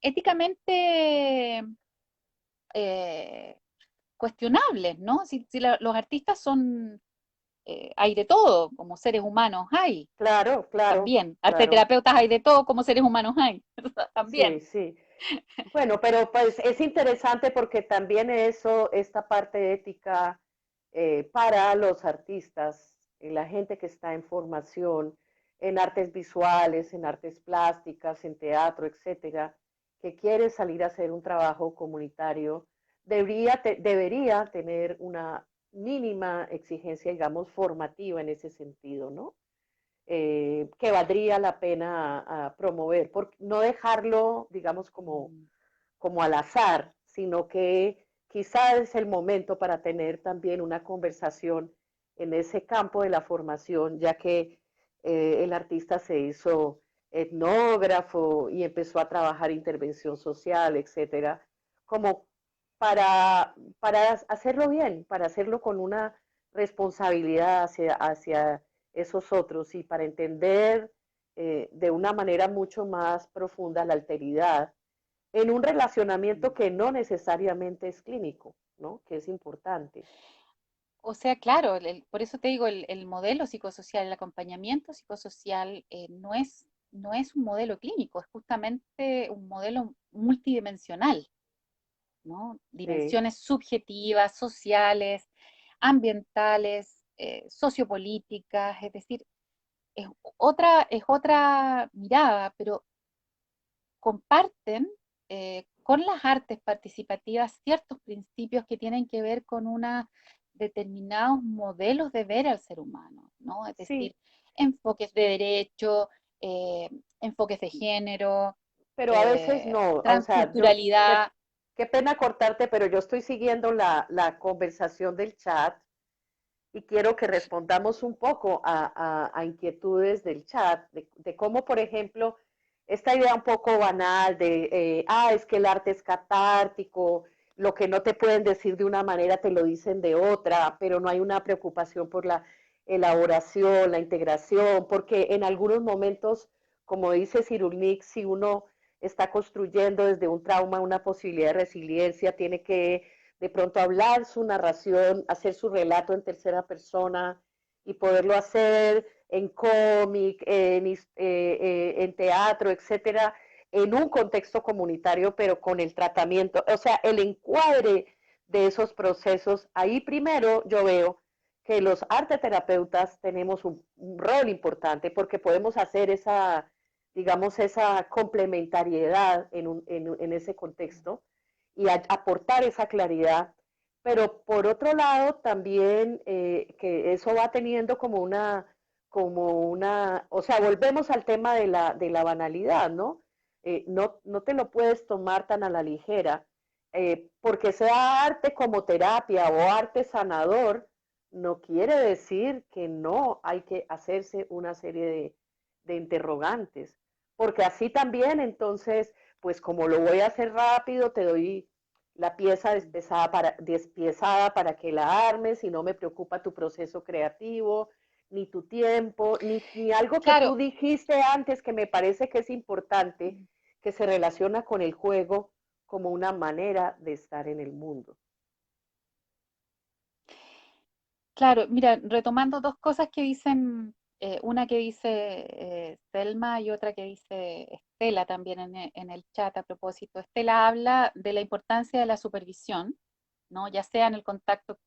éticamente eh, cuestionables, ¿no? Si los artistas son, hay de todo, como seres humanos hay, Claro, claro, también. claro. Arteterapeutas hay de todo, como seres humanos hay, Sí, también. sí. Bueno, pero pues es interesante porque también eso, esta parte ética para los artistas, la gente que está en formación, en artes visuales, en artes plásticas, en teatro, etcétera, que quiere salir a hacer un trabajo comunitario, debería tener una mínima exigencia, digamos, formativa en ese sentido, ¿no? Que valdría la pena promover, por no dejarlo, digamos, Mm. como al azar, sino que quizás es el momento para tener también una conversación en ese campo de la formación, ya que el artista se hizo etnógrafo y empezó a trabajar intervención social, etcétera, como para hacerlo bien, para hacerlo con una responsabilidad hacia esos otros y para entender de una manera mucho más profunda la alteridad en un relacionamiento que no necesariamente es clínico, ¿no? Que es importante. O sea, claro, por eso te digo, el modelo psicosocial, el acompañamiento psicosocial no es un modelo clínico, es justamente un modelo multidimensional, ¿no? Sí, Dimensiones subjetivas, sociales, ambientales, sociopolíticas, es decir, es otra mirada, pero comparten con las artes participativas ciertos principios que tienen que ver con una determinados modelos de ver al ser humano, ¿no? Es decir, sí, enfoques de derecho, eh, enfoques de género, pero a veces no, o sea, transculturalidad. qué pena cortarte, pero yo estoy siguiendo la conversación del chat y quiero que respondamos un poco a inquietudes del chat, de cómo, por ejemplo, esta idea un poco banal de, es que el arte es catártico, lo que no te pueden decir de una manera te lo dicen de otra, pero no hay una preocupación por la elaboración, la integración, porque en algunos momentos, como dice Cyrulnik, si uno está construyendo desde un trauma una posibilidad de resiliencia, tiene que de pronto hablar su narración, hacer su relato en tercera persona y poderlo hacer en cómic, en teatro, etcétera, en un contexto comunitario, pero con el tratamiento, o sea, el encuadre de esos procesos. Ahí primero yo veo que los arteterapeutas tenemos un rol importante porque podemos hacer esa, digamos, esa complementariedad en ese contexto y aportar esa claridad. Pero por otro lado, también que eso va teniendo o sea, volvemos al tema de la banalidad, ¿no? No te lo puedes tomar tan a la ligera, porque sea arte como terapia o arte sanador, no quiere decir que no hay que hacerse una serie de interrogantes, porque así también entonces pues como lo voy a hacer rápido, te doy la pieza despiezada para que la armes y no me preocupa tu proceso creativo, ni tu tiempo, ni algo que tú Claro, dijiste antes que me parece que es importante, que se relaciona con el juego como una manera de estar en el mundo. claro, mira, retomando dos cosas que dicen, una que dice Selma y otra que dice Estela también en el chat a propósito. Estela habla de la importancia de la supervisión, ¿no? Ya sea en el contacto,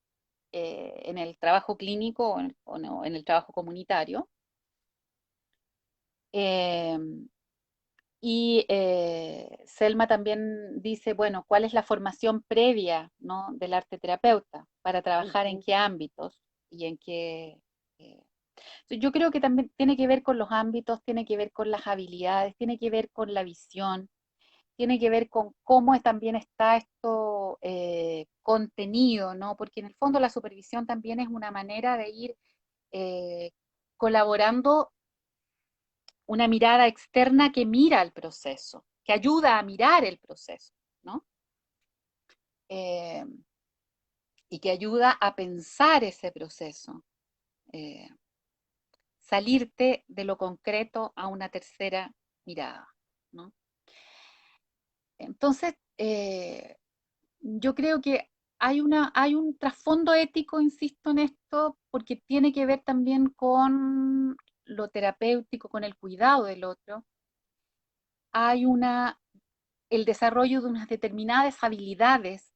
en el trabajo clínico o no, en el trabajo comunitario. Eh, y Selma también dice, bueno, ¿cuál es la formación previa, ¿no? del arte terapeuta para Uh trabajar en -huh. qué ámbitos y en qué... yo creo que también tiene que ver con los ámbitos, tiene que ver con las habilidades, tiene que ver con la visión, tiene que ver con también está esto contenido, ¿no? Porque en el fondo la supervisión también es una manera de ir eh, colaborando una mirada externa que mira el proceso, que ayuda a mirar el proceso, ¿no? Eh, y que ayuda a pensar ese proceso, eh, salirte de lo concreto a una tercera mirada, ¿no? Entonces, yo creo que hay un trasfondo ético, insisto en esto, porque tiene que ver también con lo terapéutico, con el cuidado del otro. Hay el desarrollo de unas determinadas habilidades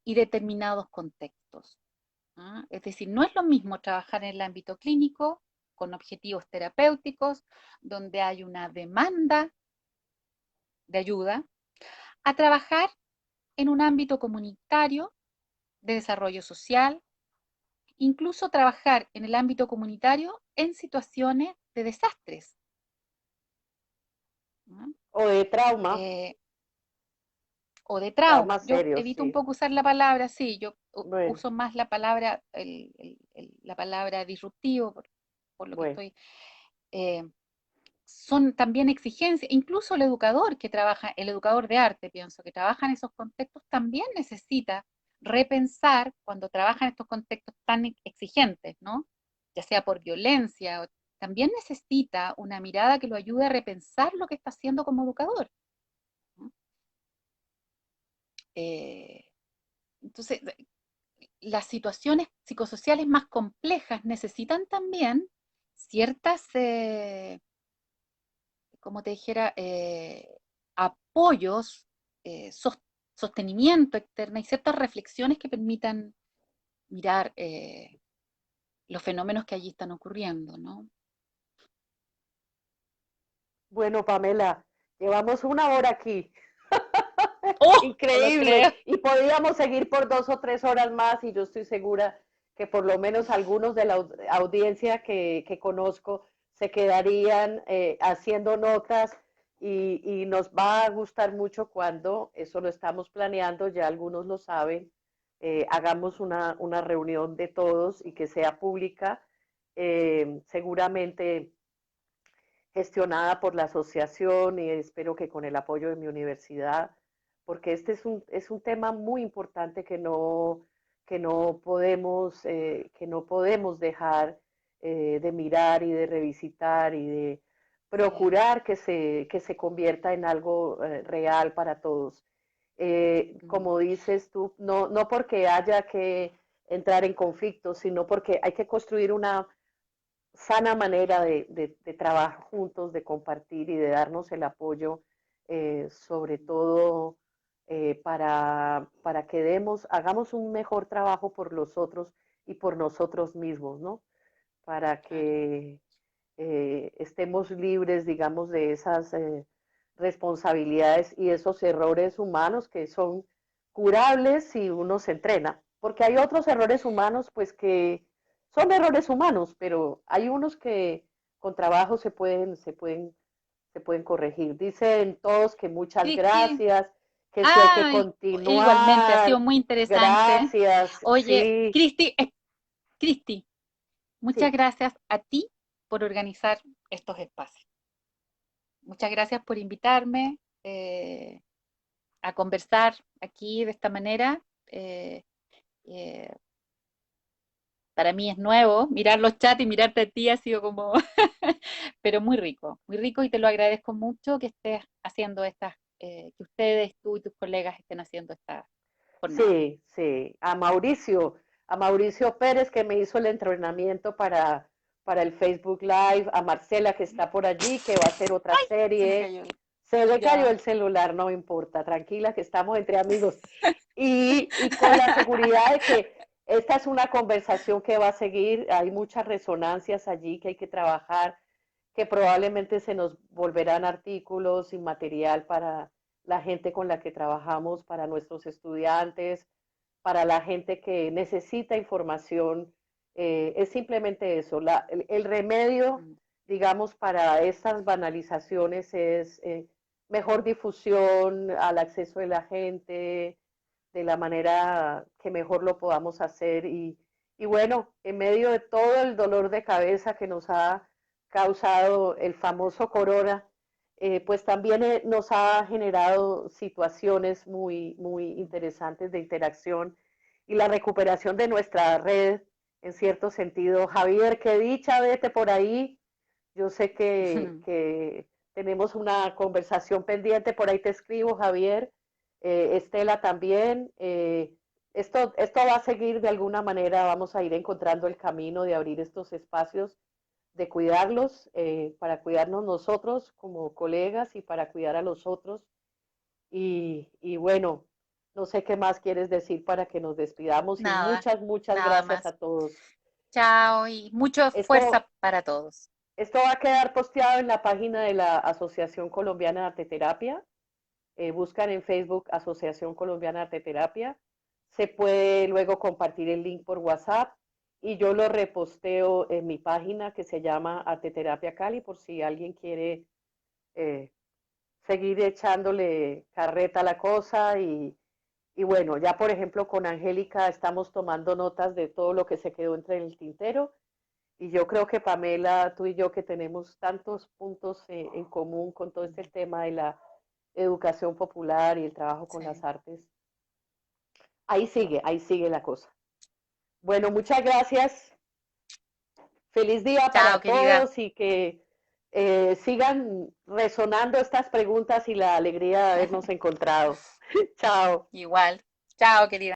y determinados contextos. ¿Ah? Es decir, no es lo mismo trabajar en el ámbito clínico con objetivos terapéuticos, donde hay una demanda de ayuda, a trabajar en un ámbito comunitario de desarrollo social, incluso trabajar en el ámbito comunitario en situaciones de desastres. ¿No? O de trauma, Eh, o de trauma. traumas Yo serios, evito un sí. poco usar la palabra, sí, yo Bueno, uso más la palabra, la palabra disruptivo, por lo que bueno, estoy. eh, son también exigencias, incluso el educador que trabaja, el educador de arte, pienso, que trabaja en esos contextos, también necesita repensar cuando trabaja en estos contextos tan exigentes, ¿no? Ya sea por violencia, también necesita una mirada que lo ayude a repensar lo que está haciendo como educador, ¿no? Eh, entonces, las situaciones psicosociales más complejas necesitan también ciertas, como te dijera, apoyos, sostenimiento externo y ciertas reflexiones que permitan mirar los fenómenos que allí están ocurriendo, ¿no? Bueno, Pamela, llevamos una hora aquí. ¡Oh! No lo Increíble. creo. Y podríamos seguir por 2 o 3 horas más y yo estoy segura que por lo menos algunos de la audiencia que conozco se quedarían haciendo notas y nos va a gustar mucho cuando, eso lo estamos planeando, ya algunos lo saben, hagamos una reunión de todos y que sea pública, seguramente gestionada por la asociación y espero que con el apoyo de mi universidad, porque este es un tema muy importante que no podemos dejar de mirar y de revisitar y de Sí. procurar que se convierta en algo real para todos. Mm, Como dices tú, no porque haya que entrar en conflicto, sino porque hay que construir una sana manera de trabajar juntos, de compartir y de darnos el apoyo, sobre todo para que hagamos un mejor trabajo por los otros y por nosotros mismos, ¿no? Para claro. que estemos libres, digamos, de esas responsabilidades y esos errores humanos que son curables si uno se entrena. Porque hay otros errores humanos, pues que son errores humanos, pero hay unos que con trabajo se pueden corregir. Dicen todos que muchas Cristi, gracias, que si hay que ay, igualmente, ha sido continuar, muy interesante. gracias, Oye, sí, Cristi, Cristi, muchas sí. gracias a ti por organizar estos espacios. Muchas gracias por invitarme a conversar aquí de esta manera. Eh, eh, para mí es nuevo, mirar los chats y mirarte a ti ha sido como, pero muy rico y te lo agradezco mucho que estés haciendo estas, que ustedes, tú y tus colegas estén haciendo esta jornada. Sí, sí, a Mauricio Pérez que me hizo el entrenamiento para el Facebook Live, a Marcela que está por allí, que va a hacer otra Se me serie. cayó. Se le cayó Ya. el celular, no importa, tranquila que estamos entre amigos. Y con la seguridad de que esta es una conversación que va a seguir, hay muchas resonancias allí que hay que trabajar, que probablemente se nos volverán artículos y material para la gente con la que trabajamos, para nuestros estudiantes, para la gente que necesita información. Es simplemente eso. El remedio, Mm. digamos, para estas banalizaciones es mejor difusión al acceso de la gente, de la manera que mejor lo podamos hacer. Y bueno, en medio de todo el dolor de cabeza que nos ha causado el famoso corona, pues también nos ha generado situaciones muy interesantes de interacción y la recuperación de nuestra red, en cierto sentido. Javier, qué dicha vete por ahí. Yo sé que tenemos una conversación pendiente, por ahí te escribo, Javier, Estela también. Esto va a seguir de alguna manera, vamos a ir encontrando el camino de abrir estos espacios, de cuidarlos, para cuidarnos nosotros como colegas y para cuidar a los otros. Y bueno, no sé qué más quieres decir para que nos despidamos y Nada, muchas nada gracias más. a todos. Chao y mucha Esto, fuerza para todos. esto va a quedar posteado en la página de la Asociación Colombiana de Arteterapia. Buscan en Facebook Asociación Colombiana de Arteterapia. Se puede luego compartir el link por WhatsApp y yo lo reposteo en mi página que se llama Arteterapia Cali por si alguien quiere eh, seguir echándole carreta a la cosa y bueno, ya por ejemplo con Angélica estamos tomando notas de todo lo que se quedó entre el tintero Y yo creo que Pamela, tú y yo que tenemos tantos puntos en común con todo este tema de la educación popular y el trabajo con las Sí. artes, ahí sigue la cosa. Bueno, muchas gracias. Feliz día Chao, para querida. todos y que sigan resonando estas preguntas y la alegría de habernos encontrado. Chao. Igual. Chao, querida.